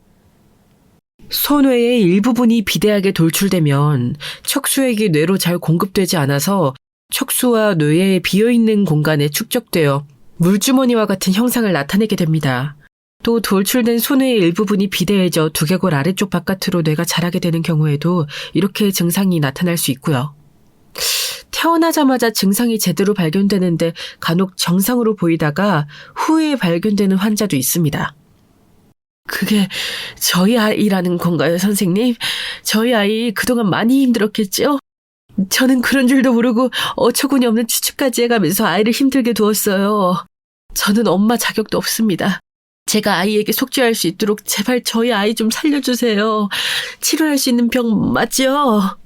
손뇌의 일부분이 비대하게 돌출되면 척수액이 뇌로 잘 공급되지 않아서 척수와 뇌의 비어있는 공간에 축적되어 물주머니와 같은 형상을 나타내게 됩니다. 또 돌출된 손뇌의 일부분이 비대해져 두개골 아래쪽 바깥으로 뇌가 자라게 되는 경우에도 이렇게 증상이 나타날 수 있고요. 태어나자마자 증상이 제대로 발견되는데 간혹 정상으로 보이다가 후에 발견되는 환자도 있습니다. 그게 저희 아이라는 건가요, 선생님? 저희 아이 그동안 많이 힘들었겠죠? 저는 그런 줄도 모르고 어처구니 없는 추측까지 해가면서 아이를 힘들게 두었어요. 저는 엄마 자격도 없습니다. 제가 아이에게 속죄할 수 있도록 제발 저희 아이 좀 살려주세요. 치료할 수 있는 병 맞죠?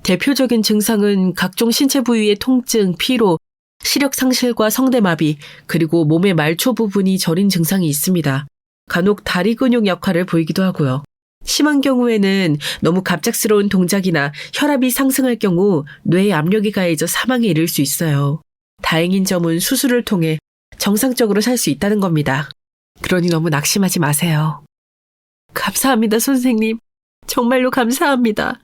대표적인 증상은 각종 신체 부위의 통증, 피로, 시력 상실과 성대마비, 그리고 몸의 말초 부분이 저린 증상이 있습니다. 간혹 다리 근육 약화를 보이기도 하고요. 심한 경우에는 너무 갑작스러운 동작이나 혈압이 상승할 경우 뇌에 압력이 가해져 사망에 이를 수 있어요. 다행인 점은 수술을 통해 정상적으로 살 수 있다는 겁니다. 그러니 너무 낙심하지 마세요. 감사합니다, 선생님. 정말로 감사합니다.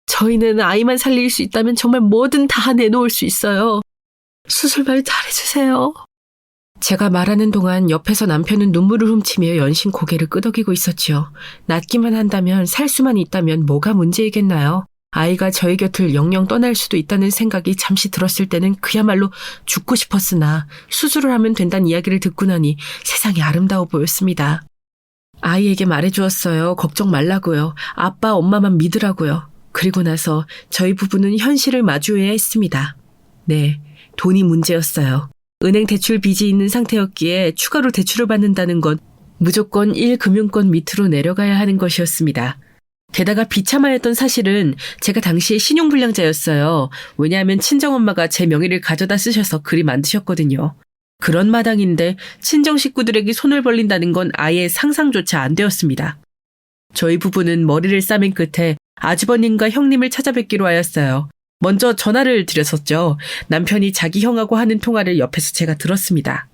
저희는 아이만 살릴 수 있다면 정말 뭐든 다 내놓을 수 있어요. 수술만 잘해주세요. 제가 말하는 동안 옆에서 남편은 눈물을 훔치며 연신 고개를 끄덕이고 있었지요. 낫기만 한다면, 살 수만 있다면 뭐가 문제이겠나요? 아이가 저희 곁을 영영 떠날 수도 있다는 생각이 잠시 들었을 때는 그야말로 죽고 싶었으나 수술을 하면 된다는 이야기를 듣고 나니 세상이 아름다워 보였습니다. 아이에게 말해주었어요. 걱정 말라고요. 아빠, 엄마만 믿으라고요. 그리고 나서 저희 부부는 현실을 마주해야 했습니다. 네, 돈이 문제였어요. 은행 대출 빚이 있는 상태였기에 추가로 대출을 받는다는 건 무조건 1금융권 밑으로 내려가야 하는 것이었습니다. 게다가 비참하였던 사실은 제가 당시에 신용불량자였어요. 왜냐하면 친정엄마가 제 명의를 가져다 쓰셔서 그리 만드셨거든요. 그런 마당인데 친정 식구들에게 손을 벌린다는 건 아예 상상조차 안 되었습니다. 저희 부부는 머리를 싸맨 끝에 아주버님과 형님을 찾아뵙기로 하였어요. 먼저 전화를 드렸었죠. 남편이 자기 형하고 하는 통화를 옆에서 제가 들었습니다.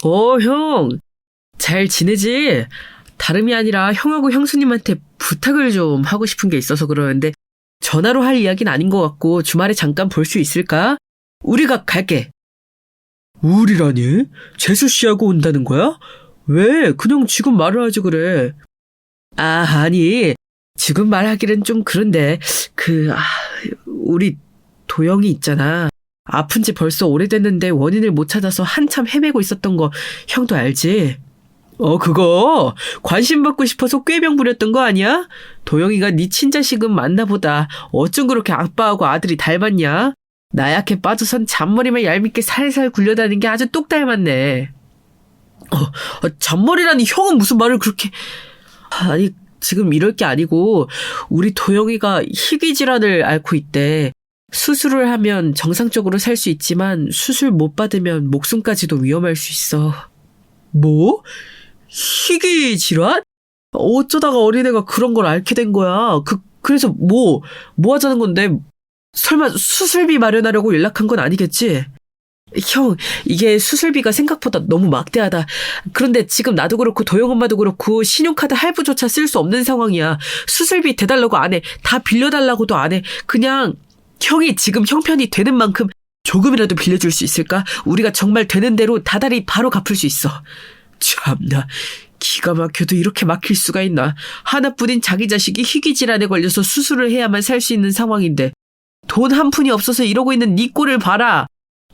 형, 잘 지내지? 다름이 아니라 형하고 형수님한테 부탁을 좀 하고 싶은 게 있어서 그러는데 전화로 할 이야기는 아닌 것 같고 주말에 잠깐 볼 수 있을까? 우리가 갈게. 우리라니? 재수 씨하고 온다는 거야? 왜? 그냥 지금 말을 하지 그래. 아니, 지금 말하기는 좀 그런데 우리 도영이 있잖아. 아픈 지 벌써 오래됐는데 원인을 못 찾아서 한참 헤매고 있었던 거 형도 알지? 그거 관심 받고 싶어서 꾀병 부렸던 거 아니야? 도영이가 네 친자식은 맞나 보다. 어쩜 그렇게 아빠하고 아들이 닮았냐? 나약해 빠져선 잔머리만 얄밉게 살살 굴려다니는 게 아주 똑 닮았네. 잔머리라니 형은 무슨 말을 그렇게... 아니, 지금 이럴 게 아니고 우리 도영이가 희귀 질환을 앓고 있대. 수술을 하면 정상적으로 살 수 있지만 수술 못 받으면 목숨까지도 위험할 수 있어. 뭐? 희귀 질환? 어쩌다가 어린애가 그런 걸 앓게 된 거야. 그래서 뭐 하자는 건데? 설마 수술비 마련하려고 연락한 건 아니겠지? 형, 이게 수술비가 생각보다 너무 막대하다. 그런데 지금 나도 그렇고 도영 엄마도 그렇고 신용카드 할부조차 쓸 수 없는 상황이야. 수술비 대달라고 안 해. 다 빌려달라고도 안 해. 그냥 형이 지금 형편이 되는 만큼 조금이라도 빌려줄 수 있을까? 우리가 정말 되는 대로 다달이 바로 갚을 수 있어. 참나, 기가 막혀도 이렇게 막힐 수가 있나. 하나뿐인 자기 자식이 희귀질환에 걸려서 수술을 해야만 살 수 있는 상황인데 돈 한 푼이 없어서 이러고 있는 네 꼴을 봐라.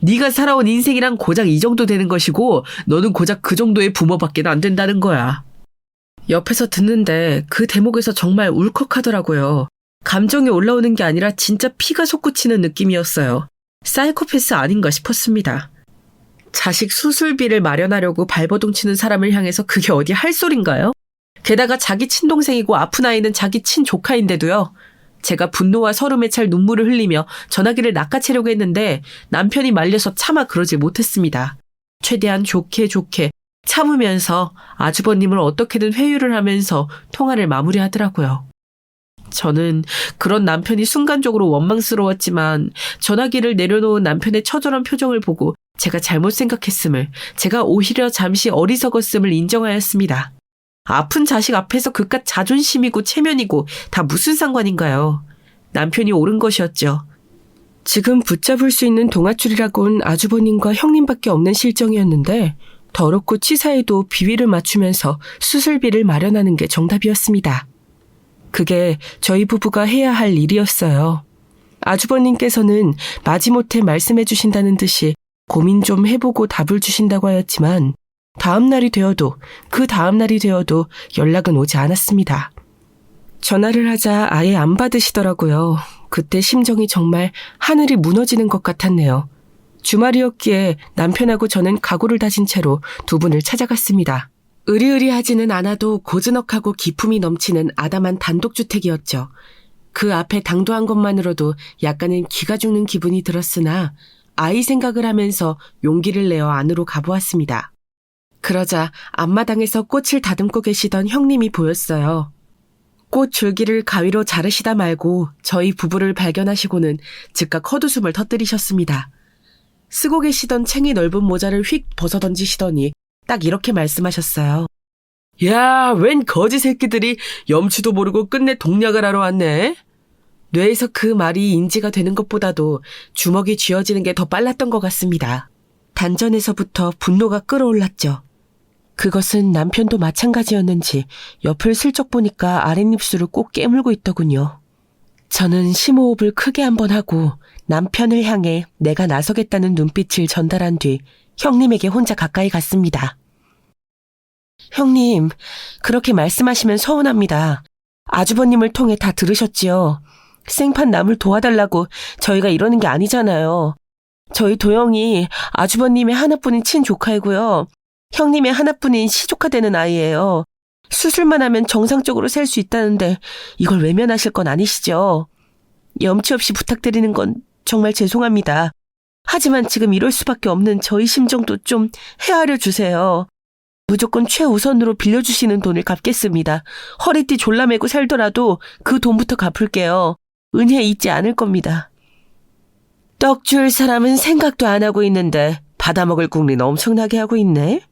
네가 살아온 인생이랑 고작 이 정도 되는 것이고 너는 고작 그 정도의 부모밖에 안 된다는 거야. 옆에서 듣는데 그 대목에서 정말 울컥하더라고요. 감정이 올라오는 게 아니라 진짜 피가 솟구치는 느낌이었어요. 사이코패스 아닌가 싶었습니다. 자식 수술비를 마련하려고 발버둥 치는 사람을 향해서 그게 어디 할 소린가요? 게다가 자기 친동생이고 아픈 아이는 자기 친조카인데도요. 제가 분노와 서름에 찰 눈물을 흘리며 전화기를 낚아채려고 했는데 남편이 말려서 차마 그러지 못했습니다. 최대한 좋게 참으면서 아주버님을 어떻게든 회유를 하면서 통화를 마무리하더라고요. 저는 그런 남편이 순간적으로 원망스러웠지만 전화기를 내려놓은 남편의 처절한 표정을 보고 제가 잘못 생각했음을, 제가 오히려 잠시 어리석었음을 인정하였습니다. 아픈 자식 앞에서 그깟 자존심이고 체면이고 다 무슨 상관인가요? 남편이 옳은 것이었죠. 지금 붙잡을 수 있는 동아줄이라곤 아주버님과 형님밖에 없는 실정이었는데 더럽고 치사해도 비위를 맞추면서 수술비를 마련하는 게 정답이었습니다. 그게 저희 부부가 해야 할 일이었어요. 아주버님께서는 마지못해 말씀해 주신다는 듯이 고민 좀 해보고 답을 주신다고 하였지만 그 다음 날이 되어도 연락은 오지 않았습니다. 전화를 하자 아예 안 받으시더라고요. 그때 심정이 정말 하늘이 무너지는 것 같았네요. 주말이었기에 남편하고 저는 각오를 다진 채로 두 분을 찾아갔습니다. 으리으리하지는 않아도 고즈넉하고 기품이 넘치는 아담한 단독주택이었죠. 그 앞에 당도한 것만으로도 약간은 기가 죽는 기분이 들었으나 아이 생각을 하면서 용기를 내어 안으로 가보았습니다. 그러자 앞마당에서 꽃을 다듬고 계시던 형님이 보였어요. 꽃 줄기를 가위로 자르시다 말고 저희 부부를 발견하시고는 즉각 헛웃음을 터뜨리셨습니다. 쓰고 계시던 챙이 넓은 모자를 휙 벗어던지시더니 딱 이렇게 말씀하셨어요. 야, 웬 거지 새끼들이 염치도 모르고 끝내 동략을 하러 왔네. 뇌에서 그 말이 인지가 되는 것보다도 주먹이 쥐어지는 게 더 빨랐던 것 같습니다. 단전에서부터 분노가 끓어올랐죠. 그것은 남편도 마찬가지였는지 옆을 슬쩍 보니까 아랫입술을 꼭 깨물고 있더군요. 저는 심호흡을 크게 한번 하고 남편을 향해 내가 나서겠다는 눈빛을 전달한 뒤 형님에게 혼자 가까이 갔습니다. 형님, 그렇게 말씀하시면 서운합니다. 아주버님을 통해 다 들으셨지요. 생판 남을 도와달라고 저희가 이러는 게 아니잖아요. 저희 도영이 아주버님의 하나뿐인 친조카이고요. 형님의 하나뿐인 시조카 되는 아이예요. 수술만 하면 정상적으로 살 수 있다는데 이걸 외면하실 건 아니시죠? 염치 없이 부탁드리는 건 정말 죄송합니다. 하지만 지금 이럴 수밖에 없는 저희 심정도 좀 헤아려 주세요. 무조건 최우선으로 빌려주시는 돈을 갚겠습니다. 허리띠 졸라매고 살더라도 그 돈부터 갚을게요. 은혜 잊지 않을 겁니다. 떡 줄 사람은 생각도 안 하고 있는데 받아먹을 궁리는 엄청나게 하고 있네.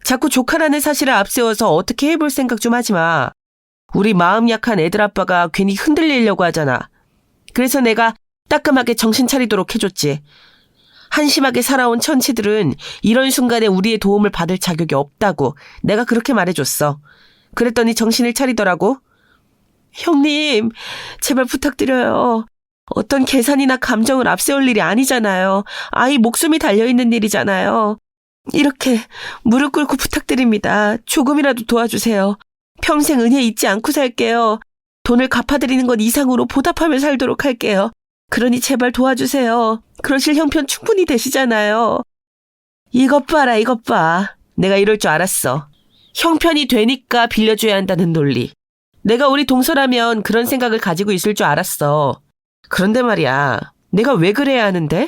자꾸 조카라는 사실을 앞세워서 어떻게 해볼 생각 좀 하지 마. 우리 마음 약한 애들 아빠가 괜히 흔들리려고 하잖아. 그래서 내가 따끔하게 정신 차리도록 해줬지. 한심하게 살아온 천치들은 이런 순간에 우리의 도움을 받을 자격이 없다고 내가 그렇게 말해줬어. 그랬더니 정신을 차리더라고. 형님, 제발 부탁드려요. 어떤 계산이나 감정을 앞세울 일이 아니잖아요. 아이 목숨이 달려있는 일이잖아요. 이렇게 무릎 꿇고 부탁드립니다. 조금이라도 도와주세요. 평생 은혜 잊지 않고 살게요. 돈을 갚아드리는 것 이상으로 보답하며 살도록 할게요. 그러니 제발 도와주세요. 그러실 형편 충분히 되시잖아요. 이것 봐라, 이것 봐. 내가 이럴 줄 알았어. 형편이 되니까 빌려줘야 한다는 논리. 내가 우리 동서라면 그런 생각을 가지고 있을 줄 알았어. 그런데 말이야, 내가 왜 그래야 하는데?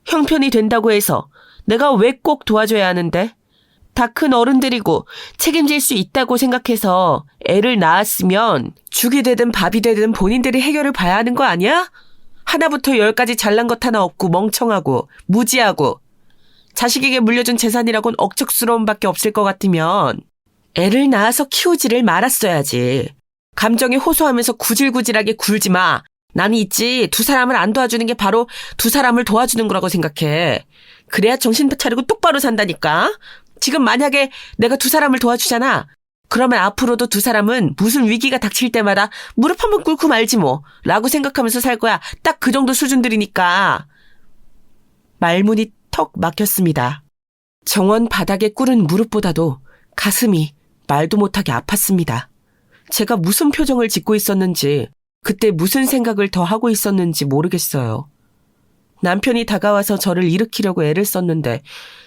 형편이 된다고 해서 내가 왜 꼭 도와줘야 하는데? 다 큰 어른들이고 책임질 수 있다고 생각해서 애를 낳았으면 죽이 되든 밥이 되든 본인들이 해결을 봐야 하는 거 아니야? 하나부터 10까지 잘난 것 하나 없고 멍청하고 무지하고 자식에게 물려준 재산이라곤 억척스러움밖에 없을 것 같으면 애를 낳아서 키우지를 말았어야지. 감정에 호소하면서 구질구질하게 굴지 마. 나는 있지, 두 사람을 안 도와주는 게 바로 두 사람을 도와주는 거라고 생각해. 그래야 정신 차리고 똑바로 산다니까. 지금 만약에 내가 두 사람을 도와주잖아. 그러면 앞으로도 두 사람은 무슨 위기가 닥칠 때마다 무릎 한번 꿇고 말지 뭐 라고 생각하면서 살 거야. 딱 그 정도 수준들이니까. 말문이 턱 막혔습니다. 정원 바닥에 꿇은 무릎보다도 가슴이 말도 못하게 아팠습니다. 제가 무슨 표정을 짓고 있었는지, 그때 무슨 생각을 더 하고 있었는지 모르겠어요. 남편이 다가와서 저를 일으키려고 애를 썼는데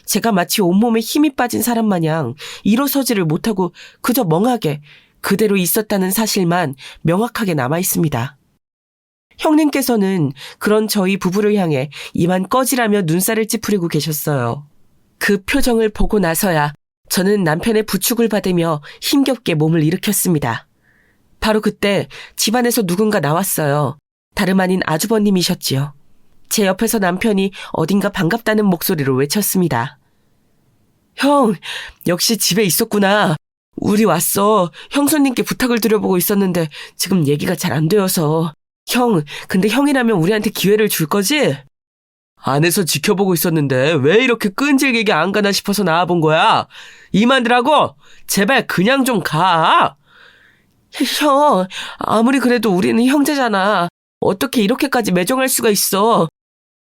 제가 마치 온몸에 힘이 빠진 사람 마냥 일어서지를 못하고 그저 멍하게 그대로 있었다는 사실만 명확하게 남아있습니다. 형님께서는 그런 저희 부부를 향해 이만 꺼지라며 눈살을 찌푸리고 계셨어요. 그 표정을 보고 나서야 저는 남편의 부축을 받으며 힘겹게 몸을 일으켰습니다. 바로 그때 집안에서 누군가 나왔어요. 다름 아닌 아주버님이셨지요. 제 옆에서 남편이 어딘가 반갑다는 목소리로 외쳤습니다. 형, 역시 집에 있었구나. 우리 왔어. 형수님께 부탁을 드려보고 있었는데 지금 얘기가 잘 안 되어서. 형, 근데 형이라면 우리한테 기회를 줄 거지? 안에서 지켜보고 있었는데 왜 이렇게 끈질기게 안 가나 싶어서 나와본 거야. 이만들하고 제발 그냥 좀 가. 형, 아무리 그래도 우리는 형제잖아. 어떻게 이렇게까지 매정할 수가 있어.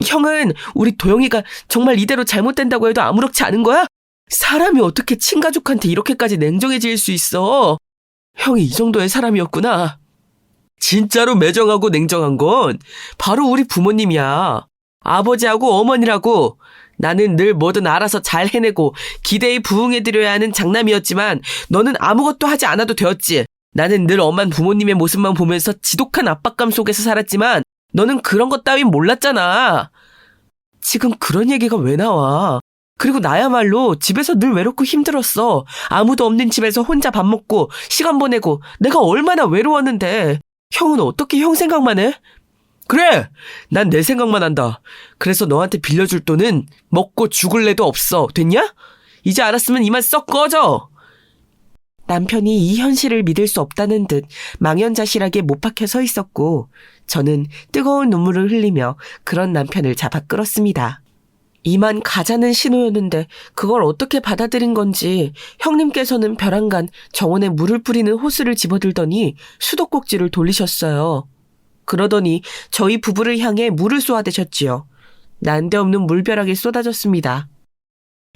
형은 우리 도영이가 정말 이대로 잘못된다고 해도 아무렇지 않은 거야? 사람이 어떻게 친가족한테 이렇게까지 냉정해질 수 있어? 형이 이 정도의 사람이었구나. 진짜로 매정하고 냉정한 건 바로 우리 부모님이야. 아버지하고 어머니라고. 나는 늘 뭐든 알아서 잘 해내고 기대에 부응해드려야 하는 장남이었지만 너는 아무것도 하지 않아도 되었지. 나는 늘 엄한 부모님의 모습만 보면서 지독한 압박감 속에서 살았지만 너는 그런 것 따윈 몰랐잖아. 지금 그런 얘기가 왜 나와? 그리고 나야말로 집에서 늘 외롭고 힘들었어. 아무도 없는 집에서 혼자 밥 먹고 시간 보내고 내가 얼마나 외로웠는데. 형은 어떻게 형 생각만 해? 그래! 난 내 생각만 한다. 그래서 너한테 빌려줄 돈은 먹고 죽을래도 없어. 됐냐? 이제 알았으면 이만 썩 꺼져! 남편이 이 현실을 믿을 수 없다는 듯 망연자실하게 못 박혀 서 있었고 저는 뜨거운 눈물을 흘리며 그런 남편을 잡아 끌었습니다. 이만 가자는 신호였는데 그걸 어떻게 받아들인 건지 형님께서는 벼랑간 정원에 물을 뿌리는 호스를 집어들더니 수도꼭지를 돌리셨어요. 그러더니 저희 부부를 향해 물을 쏘아대셨지요. 난데없는 물벼락이 쏟아졌습니다.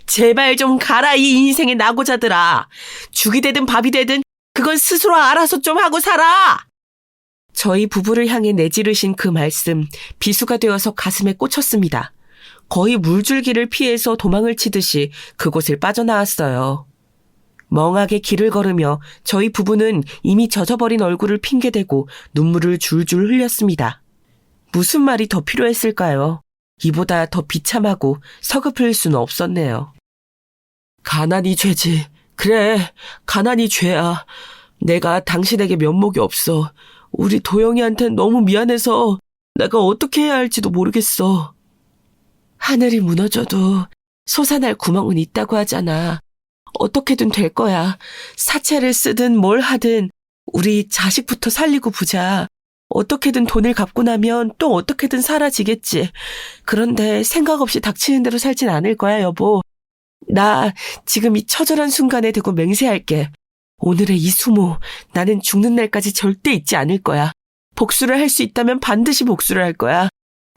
제발 좀 가라 이 인생의 낙오자들아. 죽이 되든 밥이 되든 그건 스스로 알아서 좀 하고 살아. 저희 부부를 향해 내지르신 그 말씀 비수가 되어서 가슴에 꽂혔습니다. 거의 물줄기를 피해서 도망을 치듯이 그곳을 빠져나왔어요. 멍하게 길을 걸으며 저희 부부는 이미 젖어버린 얼굴을 핑계대고 눈물을 줄줄 흘렸습니다. 무슨 말이 더 필요했을까요? 이보다 더 비참하고 서글플 수는 없었네요. 가난이 죄지. 그래, 가난이 죄야. 내가 당신에게 면목이 없어. 우리 도영이한텐 너무 미안해서 내가 어떻게 해야 할지도 모르겠어. 하늘이 무너져도 솟아날 구멍은 있다고 하잖아. 어떻게든 될 거야. 사채를 쓰든 뭘 하든 우리 자식부터 살리고 보자. 어떻게든 돈을 갚고 나면 또 어떻게든 사라지겠지. 그런데 생각 없이 닥치는 대로 살진 않을 거야, 여보. 나 지금 이 처절한 순간에 대고 맹세할게. 오늘의 이 수모, 나는 죽는 날까지 절대 잊지 않을 거야. 복수를 할 수 있다면 반드시 복수를 할 거야.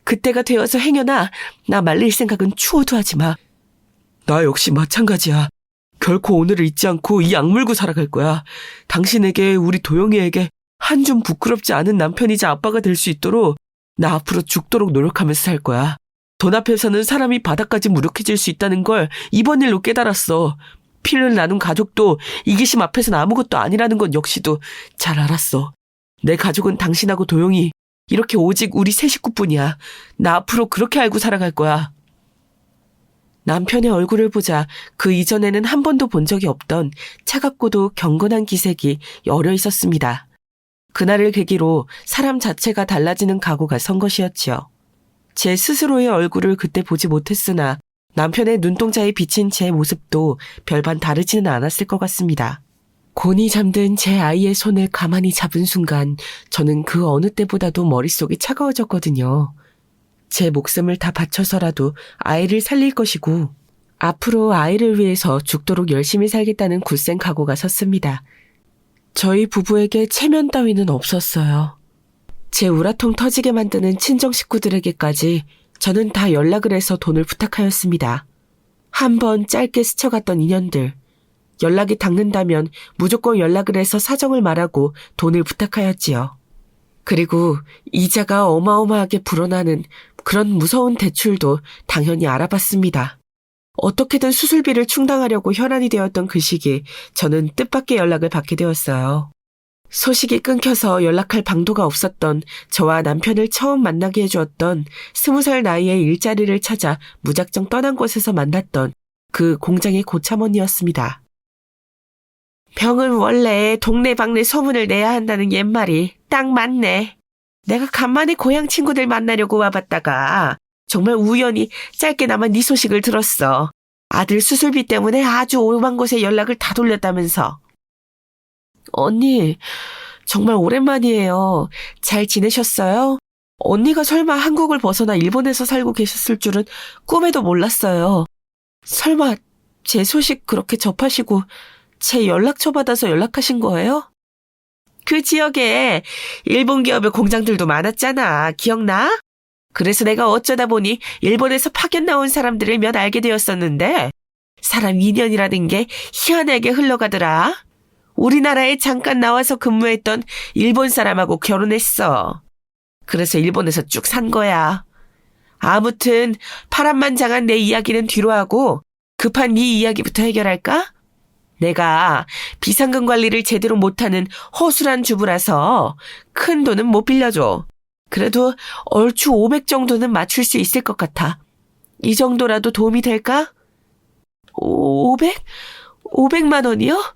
그때가 되어서 행여나 나 말릴 생각은 추호도 하지 마. 나 역시 마찬가지야. 결코 오늘을 잊지 않고 이 악물고 살아갈 거야. 당신에게, 우리 도영이에게 한 줌 부끄럽지 않은 남편이자 아빠가 될 수 있도록 나 앞으로 죽도록 노력하면서 살 거야. 돈 앞에서는 사람이 바닥까지 무력해질 수 있다는 걸 이번 일로 깨달았어. 피를 나눈 가족도 이기심 앞에서는 아무것도 아니라는 건 역시도 잘 알았어. 내 가족은 당신하고 도영이, 이렇게 오직 우리 세 식구뿐이야. 나 앞으로 그렇게 알고 살아갈 거야. 남편의 얼굴을 보자 그 이전에는 한 번도 본 적이 없던 차갑고도 경건한 기색이 여려 있었습니다. 그날을 계기로 사람 자체가 달라지는 각오가 선 것이었지요. 제 스스로의 얼굴을 그때 보지 못했으나 남편의 눈동자에 비친 제 모습도 별반 다르지는 않았을 것 같습니다. 곤히 잠든 제 아이의 손을 가만히 잡은 순간 저는 그 어느 때보다도 머릿속이 차가워졌거든요. 제 목숨을 다 바쳐서라도 아이를 살릴 것이고 앞으로 아이를 위해서 죽도록 열심히 살겠다는 굳센 각오가 섰습니다. 저희 부부에게 체면 따위는 없었어요. 제 우라통 터지게 만드는 친정 식구들에게까지 저는 다 연락을 해서 돈을 부탁하였습니다. 한 번 짧게 스쳐갔던 인연들. 연락이 닿는다면 무조건 연락을 해서 사정을 말하고 돈을 부탁하였지요. 그리고 이자가 어마어마하게 불어나는 그런 무서운 대출도 당연히 알아봤습니다. 어떻게든 수술비를 충당하려고 혈안이 되었던 그 시기 저는 뜻밖의 연락을 받게 되었어요. 소식이 끊겨서 연락할 방도가 없었던 저와 남편을 처음 만나게 해주었던 20살 나이에 일자리를 찾아 무작정 떠난 곳에서 만났던 그 공장의 고참언니였습니다. 병은 원래 동네방네 소문을 내야 한다는 옛말이 딱 맞네. 내가 간만에 고향 친구들 만나려고 와봤다가 정말 우연히 짧게나마 네 소식을 들었어. 아들 수술비 때문에 아주 오만 곳에 연락을 다 돌렸다면서. 언니, 정말 오랜만이에요. 잘 지내셨어요? 언니가 설마 한국을 벗어나 일본에서 살고 계셨을 줄은 꿈에도 몰랐어요. 설마 제 소식 그렇게 접하시고 제 연락처 받아서 연락하신 거예요? 그 지역에 일본 기업의 공장들도 많았잖아. 기억나? 그래서 내가 어쩌다 보니 일본에서 파견 나온 사람들을 몇 알게 되었었는데 사람 인연이라는 게 희한하게 흘러가더라. 우리나라에 잠깐 나와서 근무했던 일본 사람하고 결혼했어. 그래서 일본에서 쭉 산 거야. 아무튼 파란만장한 내 이야기는 뒤로 하고 급한 네 이야기부터 해결할까? 내가 비상금 관리를 제대로 못하는 허술한 주부라서 큰 돈은 못 빌려줘. 그래도 얼추 500 정도는 맞출 수 있을 것 같아. 이 정도라도 도움이 될까? 500만 원이요?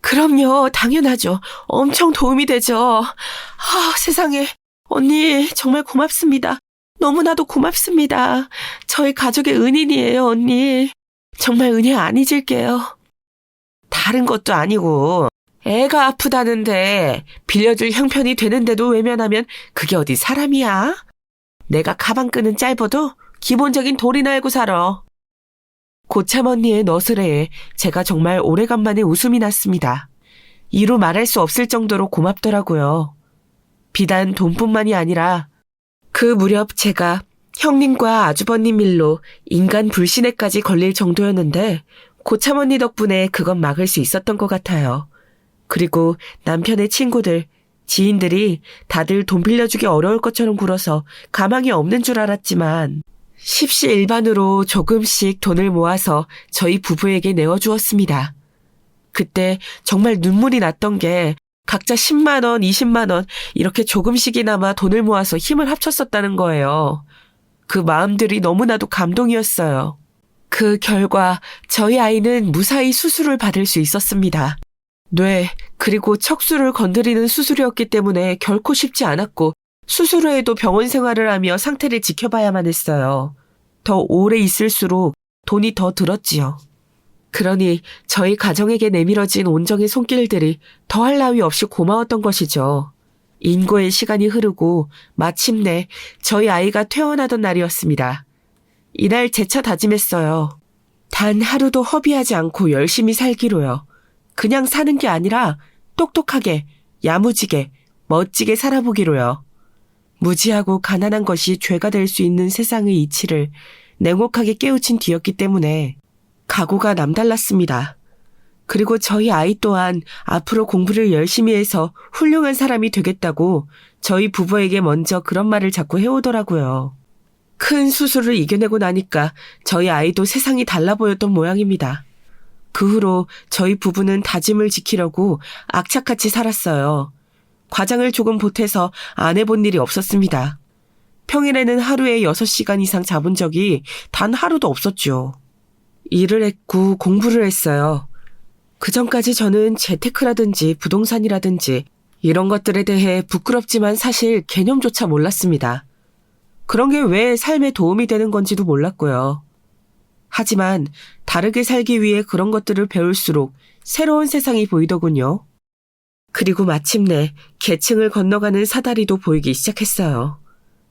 그럼요, 당연하죠. 엄청 도움이 되죠. 세상에. 언니, 정말 고맙습니다. 너무나도 고맙습니다. 저희 가족의 은인이에요, 언니. 정말 은혜 안 잊을게요. 다른 것도 아니고, 애가 아프다는데 빌려줄 형편이 되는데도 외면하면 그게 어디 사람이야? 내가 가방끈은 짧아도 기본적인 도리나 알고 살아. 고참 언니의 너스레에 제가 정말 오래간만에 웃음이 났습니다. 이루 말할 수 없을 정도로 고맙더라고요. 비단 돈뿐만이 아니라 그 무렵 제가 형님과 아주버님 일로 인간 불신에까지 걸릴 정도였는데 고참 언니 덕분에 그건 막을 수 있었던 것 같아요. 그리고 남편의 친구들, 지인들이 다들 돈 빌려주기 어려울 것처럼 굴어서 가망이 없는 줄 알았지만 십시일반으로 조금씩 돈을 모아서 저희 부부에게 내어주었습니다. 그때 정말 눈물이 났던 게 각자 10만 원, 20만 원 이렇게 조금씩이나마 돈을 모아서 힘을 합쳤었다는 거예요. 그 마음들이 너무나도 감동이었어요. 그 결과 저희 아이는 무사히 수술을 받을 수 있었습니다. 뇌 그리고 척수를 건드리는 수술이었기 때문에 결코 쉽지 않았고 수술 후에도 병원 생활을 하며 상태를 지켜봐야만 했어요. 더 오래 있을수록 돈이 더 들었지요. 그러니 저희 가정에게 내밀어진 온정의 손길들이 더할 나위 없이 고마웠던 것이죠. 인고의 시간이 흐르고 마침내 저희 아이가 퇴원하던 날이었습니다. 이날 재차 다짐했어요. 단 하루도 허비하지 않고 열심히 살기로요. 그냥 사는 게 아니라 똑똑하게, 야무지게, 멋지게 살아보기로요. 무지하고 가난한 것이 죄가 될 수 있는 세상의 이치를 냉혹하게 깨우친 뒤였기 때문에 각오가 남달랐습니다. 그리고 저희 아이 또한 앞으로 공부를 열심히 해서 훌륭한 사람이 되겠다고 저희 부부에게 먼저 그런 말을 자꾸 해오더라고요. 큰 수술을 이겨내고 나니까 저희 아이도 세상이 달라 보였던 모양입니다. 그 후로 저희 부부는 다짐을 지키려고 악착같이 살았어요. 과장을 조금 보태서 안 해본 일이 없었습니다. 평일에는 하루에 6시간 이상 자본 적이 단 하루도 없었죠. 일을 했고 공부를 했어요. 그전까지 저는 재테크라든지 부동산이라든지 이런 것들에 대해 부끄럽지만 사실 개념조차 몰랐습니다. 그런 게 왜 삶에 도움이 되는 건지도 몰랐고요. 하지만 다르게 살기 위해 그런 것들을 배울수록 새로운 세상이 보이더군요. 그리고 마침내 계층을 건너가는 사다리도 보이기 시작했어요.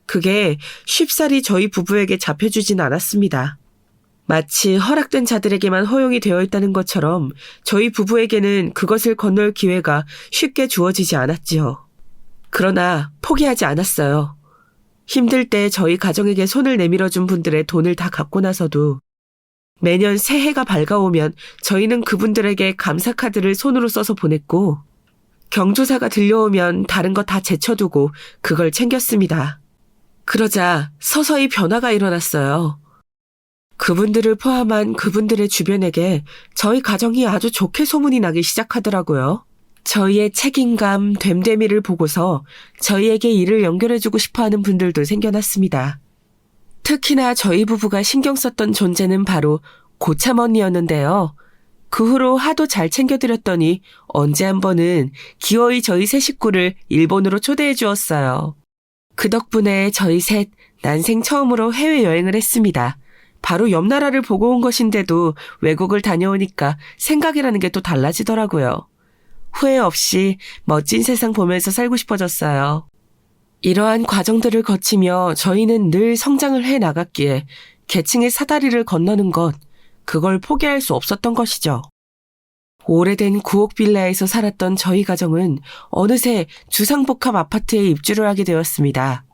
그게 쉽사리 저희 부부에게 잡혀주진 않았습니다. 마치 허락된 자들에게만 허용이 되어 있다는 것처럼 저희 부부에게는 그것을 건널 기회가 쉽게 주어지지 않았지요. 그러나 포기하지 않았어요. 힘들 때 저희 가정에게 손을 내밀어준 분들의 돈을 다 갚고 나서도 매년 새해가 밝아오면 저희는 그분들에게 감사 카드를 손으로 써서 보냈고 경조사가 들려오면 다른 거 다 제쳐두고 그걸 챙겼습니다. 그러자 서서히 변화가 일어났어요. 그분들을 포함한 그분들의 주변에게 저희 가정이 아주 좋게 소문이 나기 시작하더라고요. 저희의 책임감, 됨됨이를 보고서 저희에게 일을 연결해주고 싶어하는 분들도 생겨났습니다. 특히나 저희 부부가 신경 썼던 존재는 바로 고참 언니였는데요. 그 후로 하도 잘 챙겨드렸더니 언제 한 번은 기어이 저희 세 식구를 일본으로 초대해 주었어요. 그 덕분에 저희 셋 난생 처음으로 해외여행을 했습니다. 바로 옆 나라를 보고 온 것인데도 외국을 다녀오니까 생각이라는 게 또 달라지더라고요. 후회 없이 멋진 세상 보면서 살고 싶어졌어요. 이러한 과정들을 거치며 저희는 늘 성장을 해 나갔기에 계층의 사다리를 건너는 것, 그걸 포기할 수 없었던 것이죠. 오래된 구옥 빌라에서 살았던 저희 가정은 어느새 주상복합 아파트에 입주를 하게 되었습니다.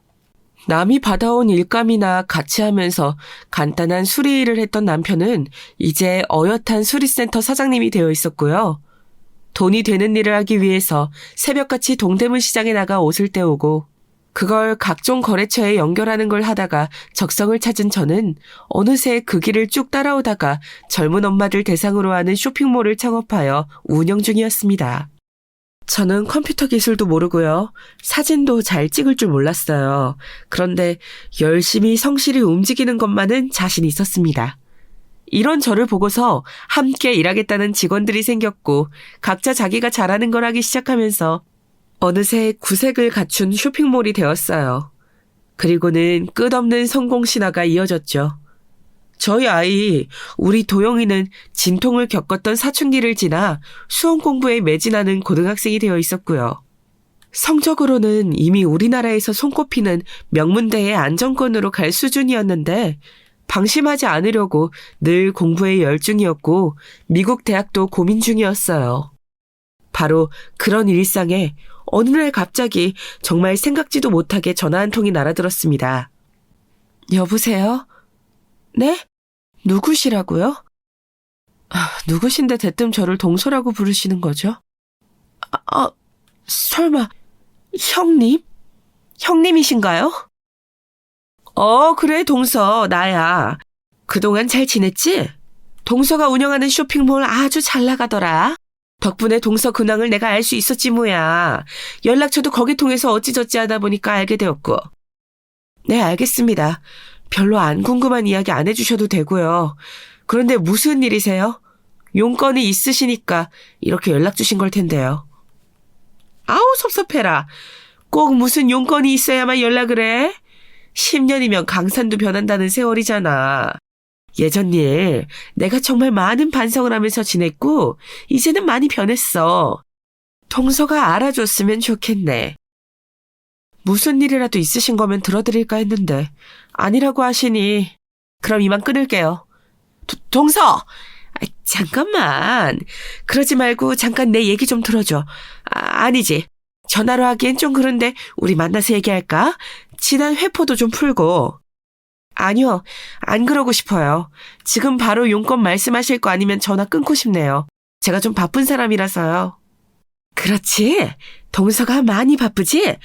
남이 받아온 일감이나 같이 하면서 간단한 수리 일을 했던 남편은 이제 어엿한 수리센터 사장님이 되어 있었고요. 돈이 되는 일을 하기 위해서 새벽같이 동대문 시장에 나가 옷을 떼오고 그걸 각종 거래처에 연결하는 걸 하다가 적성을 찾은 저는 어느새 그 길을 쭉 따라오다가 젊은 엄마들 대상으로 하는 쇼핑몰을 창업하여 운영 중이었습니다. 저는 컴퓨터 기술도 모르고요. 사진도 잘 찍을 줄 몰랐어요. 그런데 열심히 성실히 움직이는 것만은 자신 있었습니다. 이런 저를 보고서 함께 일하겠다는 직원들이 생겼고 각자 자기가 잘하는 걸 하기 시작하면서 어느새 구색을 갖춘 쇼핑몰이 되었어요. 그리고는 끝없는 성공 신화가 이어졌죠. 저희 아이, 우리 도영이는 진통을 겪었던 사춘기를 지나 수험 공부에 매진하는 고등학생이 되어 있었고요. 성적으로는 이미 우리나라에서 손꼽히는 명문대의 안정권으로 갈 수준이었는데 방심하지 않으려고 늘 공부에 열중이었고 미국 대학도 고민 중이었어요. 바로 그런 일상에 어느 날 갑자기 정말 생각지도 못하게 전화 한 통이 날아들었습니다. 여보세요? 네? 누구시라고요? 누구신데 대뜸 저를 동서라고 부르시는 거죠? 설마 형님? 형님이신가요? 그래 동서 나야. 그동안 잘 지냈지? 동서가 운영하는 쇼핑몰 아주 잘 나가더라. 덕분에 동서 근황을 내가 알 수 있었지 뭐야. 연락처도 거기 통해서 어찌저찌 하다 보니까 알게 되었고. 네, 알겠습니다. 별로 안 궁금한 이야기 안 해주셔도 되고요. 그런데 무슨 일이세요? 용건이 있으시니까 이렇게 연락 주신 걸 텐데요. 아우 섭섭해라. 꼭 무슨 용건이 있어야만 연락을 해? 10년이면 강산도 변한다는 세월이잖아. 예전 일 내가 정말 많은 반성을 하면서 지냈고 이제는 많이 변했어. 동서가 알아줬으면 좋겠네. 무슨 일이라도 있으신 거면 들어드릴까 했는데 아니라고 하시니 그럼 이만 끊을게요. 동서! 잠깐만. 그러지 말고 잠깐 내 얘기 좀 들어줘. 아니지. 전화로 하기엔 좀 그런데 우리 만나서 얘기할까? 지난 회포도 좀 풀고. 아니요. 안 그러고 싶어요. 지금 바로 용건 말씀하실 거 아니면 전화 끊고 싶네요. 제가 좀 바쁜 사람이라서요. 그렇지. 동서가 많이 바쁘지?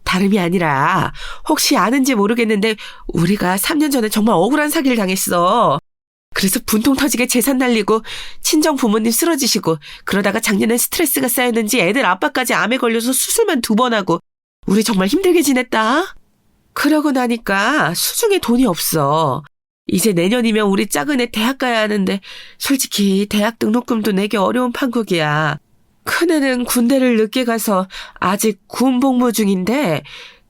다름이 아니라 혹시 아는지 모르겠는데 우리가 3년 전에 정말 억울한 사기를 당했어. 그래서 분통 터지게 재산 날리고 친정 부모님 쓰러지시고 그러다가 작년에 스트레스가 쌓였는지 애들 아빠까지 암에 걸려서 수술만 2번 하고 우리 정말 힘들게 지냈다. 그러고 나니까 수중에 돈이 없어. 이제 내년이면 우리 작은 애 대학 가야 하는데 솔직히 대학 등록금도 내기 어려운 판국이야. 큰애는 군대를 늦게 가서 아직 군 복무 중인데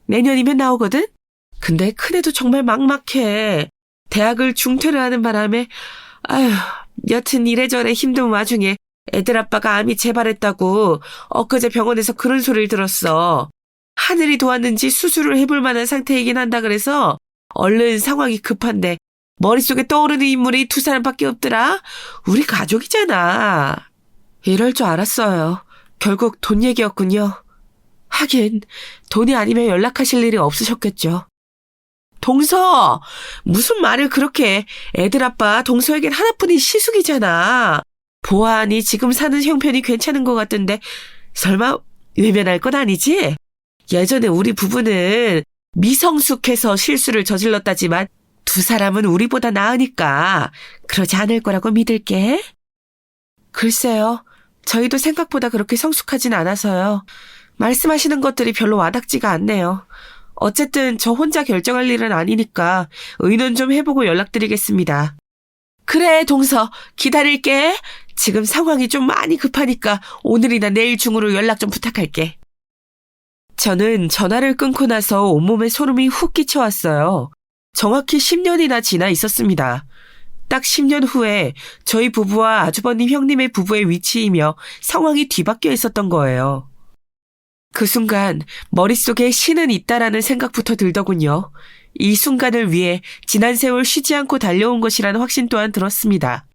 내년이면 나오거든? 근데 큰애도 정말 막막해. 대학을 중퇴를 하는 바람에 여튼 이래저래 힘든 와중에 애들 아빠가 암이 재발했다고 엊그제 병원에서 그런 소리를 들었어. 하늘이 도왔는지 수술을 해볼 만한 상태이긴 한다 그래서 얼른 상황이 급한데 머릿속에 떠오르는 인물이 2사람밖에 없더라. 우리 가족이잖아. 이럴 줄 알았어요. 결국 돈 얘기였군요. 하긴 돈이 아니면 연락하실 일이 없으셨겠죠. 동서! 무슨 말을 그렇게 해. 애들 아빠 동서에겐 하나뿐인 시숙이잖아. 보아하니 지금 사는 형편이 괜찮은 것 같은데 설마 외면할 건 아니지? 예전에 우리 부부는 미성숙해서 실수를 저질렀다지만 2사람은 우리보다 나으니까 그러지 않을 거라고 믿을게. 글쎄요. 저희도 생각보다 그렇게 성숙하진 않아서요. 말씀하시는 것들이 별로 와닿지가 않네요. 어쨌든 저 혼자 결정할 일은 아니니까 의논 좀 해보고 연락드리겠습니다. 그래, 동서. 기다릴게. 지금 상황이 좀 많이 급하니까 오늘이나 내일 중으로 연락 좀 부탁할게. 저는 전화를 끊고 나서 온몸에 소름이 훅 끼쳐왔어요. 정확히 10년이나 지나 있었습니다. 딱 10년 후에 저희 부부와 아주버님 형님의 부부의 위치이며 상황이 뒤바뀌어 있었던 거예요. 그 순간 머릿속에 신은 있다라는 생각부터 들더군요. 이 순간을 위해 지난 세월 쉬지 않고 달려온 것이라는 확신 또한 들었습니다.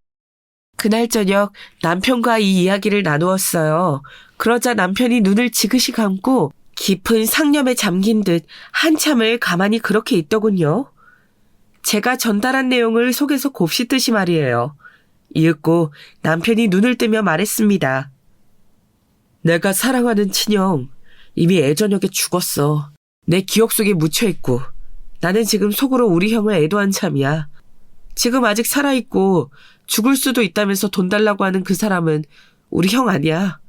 그날 저녁 남편과 이 이야기를 나누었어요. 그러자 남편이 눈을 지그시 감고 깊은 상념에 잠긴 듯 한참을 가만히 그렇게 있더군요. 제가 전달한 내용을 속에서 곱씹듯이 말이에요. 이윽고 남편이 눈을 뜨며 말했습니다. 내가 사랑하는 친형, 이미 애저녁에 죽었어. 내 기억 속에 묻혀있고 나는 지금 속으로 우리 형을 애도한 참이야. 지금 아직 살아있고 죽을 수도 있다면서 돈 달라고 하는 그 사람은 우리 형 아니야.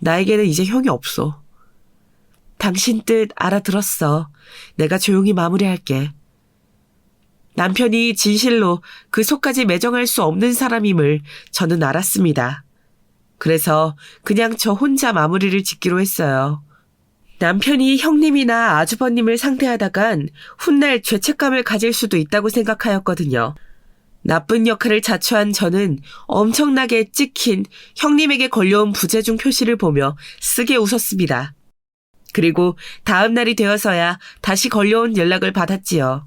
나에게는 이제 형이 없어. 당신 뜻 알아들었어. 내가 조용히 마무리할게. 남편이 진실로 그 속까지 매정할 수 없는 사람임을 저는 알았습니다. 그래서 그냥 저 혼자 마무리를 짓기로 했어요. 남편이 형님이나 아주버님을 상대하다간 훗날 죄책감을 가질 수도 있다고 생각하였거든요. 나쁜 역할을 자초한 저는 엄청나게 찍힌 형님에게 걸려온 부재중 표시를 보며 쓰게 웃었습니다. 그리고 다음 날이 되어서야 다시 걸려온 연락을 받았지요.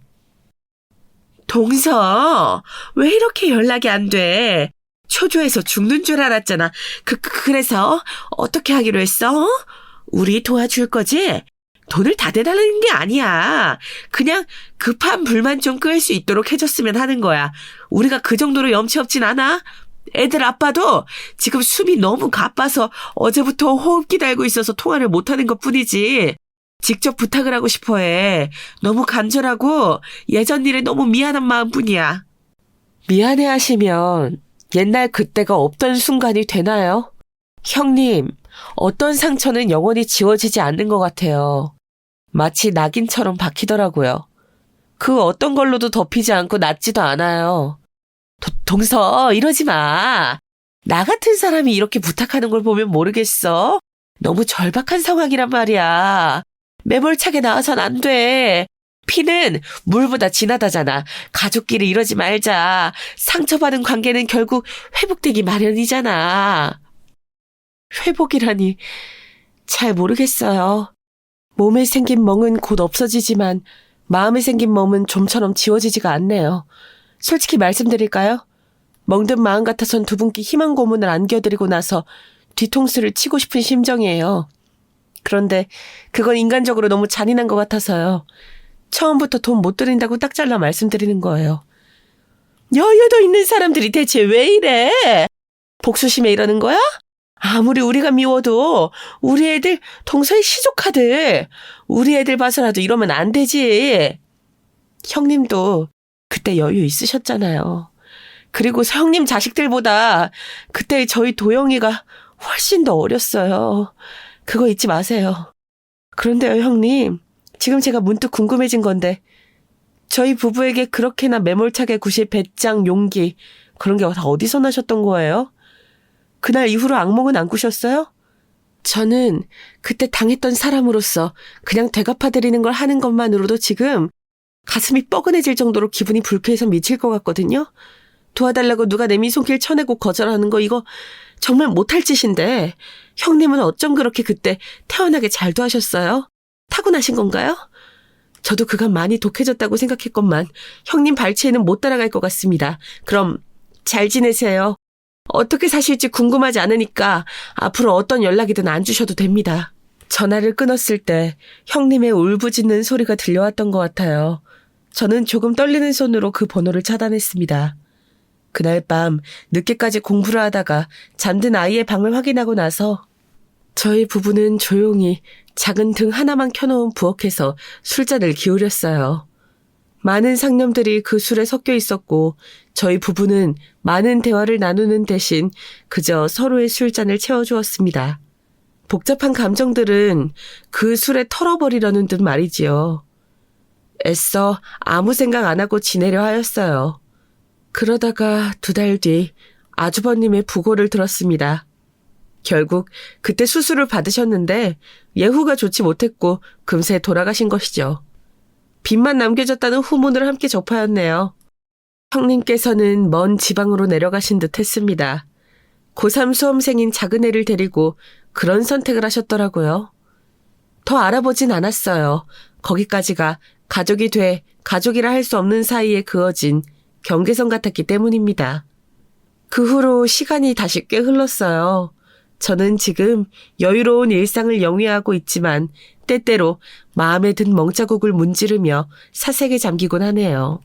동서, 왜 이렇게 연락이 안 돼? 초조해서 죽는 줄 알았잖아. 그래서 어떻게 하기로 했어? 우리 도와줄 거지? 돈을 다 대달라는 게 아니야. 그냥 급한 불만 좀 끌 수 있도록 해줬으면 하는 거야. 우리가 그 정도로 염치 없진 않아? 애들 아빠도 지금 숨이 너무 가빠서 어제부터 호흡기 달고 있어서 통화를 못하는 것뿐이지. 직접 부탁을 하고 싶어 해. 너무 간절하고 예전 일에 너무 미안한 마음뿐이야. 미안해 하시면 옛날 그때가 없던 순간이 되나요? 형님, 어떤 상처는 영원히 지워지지 않는 것 같아요. 마치 낙인처럼 박히더라고요. 그 어떤 걸로도 덮이지 않고 낫지도 않아요. 동서, 이러지 마. 나 같은 사람이 이렇게 부탁하는 걸 보면 모르겠어? 너무 절박한 상황이란 말이야. 매몰차게 나와선 안 돼. 피는 물보다 진하다잖아. 가족끼리 이러지 말자. 상처받은 관계는 결국 회복되기 마련이잖아. 회복이라니 잘 모르겠어요. 몸에 생긴 멍은 곧 없어지지만 마음에 생긴 멍은 좀처럼 지워지지가 않네요. 솔직히 말씀드릴까요? 멍든 마음 같아선 두 분께 희망 고문을 안겨드리고 나서 뒤통수를 치고 싶은 심정이에요. 그런데 그건 인간적으로 너무 잔인한 것 같아서요. 처음부터 돈 못 드린다고 딱 잘라 말씀드리는 거예요. 여유도 있는 사람들이 대체 왜 이래? 복수심에 이러는 거야? 아무리 우리가 미워도 우리 애들 동서의 시조카들 우리 애들 봐서라도 이러면 안 되지. 형님도 그때 여유 있으셨잖아요. 그리고 형님 자식들보다 그때 저희 도영이가 훨씬 더 어렸어요. 그거 잊지 마세요. 그런데요, 형님. 지금 제가 문득 궁금해진 건데 저희 부부에게 그렇게나 매몰차게 구실 배짱, 용기 그런 게 다 어디서 나셨던 거예요? 그날 이후로 악몽은 안 꾸셨어요? 저는 그때 당했던 사람으로서 그냥 되갚아드리는 걸 하는 것만으로도 지금 가슴이 뻐근해질 정도로 기분이 불쾌해서 미칠 것 같거든요. 도와달라고 누가 내 미손길 쳐내고 거절하는 거 이거 정말 못할 짓인데 형님은 어쩜 그렇게 그때 태어나게 잘 도와셨어요? 타고나신 건가요? 저도 그간 많이 독해졌다고 생각했건만 형님 발치에는 못 따라갈 것 같습니다. 그럼 잘 지내세요. 어떻게 사실지 궁금하지 않으니까 앞으로 어떤 연락이든 안 주셔도 됩니다. 전화를 끊었을 때 형님의 울부짖는 소리가 들려왔던 것 같아요. 저는 조금 떨리는 손으로 그 번호를 차단했습니다. 그날 밤 늦게까지 공부를 하다가 잠든 아이의 방을 확인하고 나서 저희 부부는 조용히 작은 등 하나만 켜놓은 부엌에서 술잔을 기울였어요. 많은 상념들이 그 술에 섞여 있었고 저희 부부는 많은 대화를 나누는 대신 그저 서로의 술잔을 채워주었습니다. 복잡한 감정들은 그 술에 털어버리려는 듯 말이지요. 애써 아무 생각 안 하고 지내려 하였어요. 그러다가 2달 뒤 아주버님의 부고를 들었습니다. 결국 그때 수술을 받으셨는데 예후가 좋지 못했고 금세 돌아가신 것이죠. 빚만 남겨졌다는 후문을 함께 접하였네요. 형님께서는 먼 지방으로 내려가신 듯 했습니다. 고3 수험생인 작은 애를 데리고 그런 선택을 하셨더라고요. 더 알아보진 않았어요. 거기까지가 가족이 돼 가족이라 할 수 없는 사이에 그어진 경계선 같았기 때문입니다. 그 후로 시간이 다시 꽤 흘렀어요. 저는 지금 여유로운 일상을 영위하고 있지만 때때로 마음에 든 멍자국을 문지르며 사색에 잠기곤 하네요.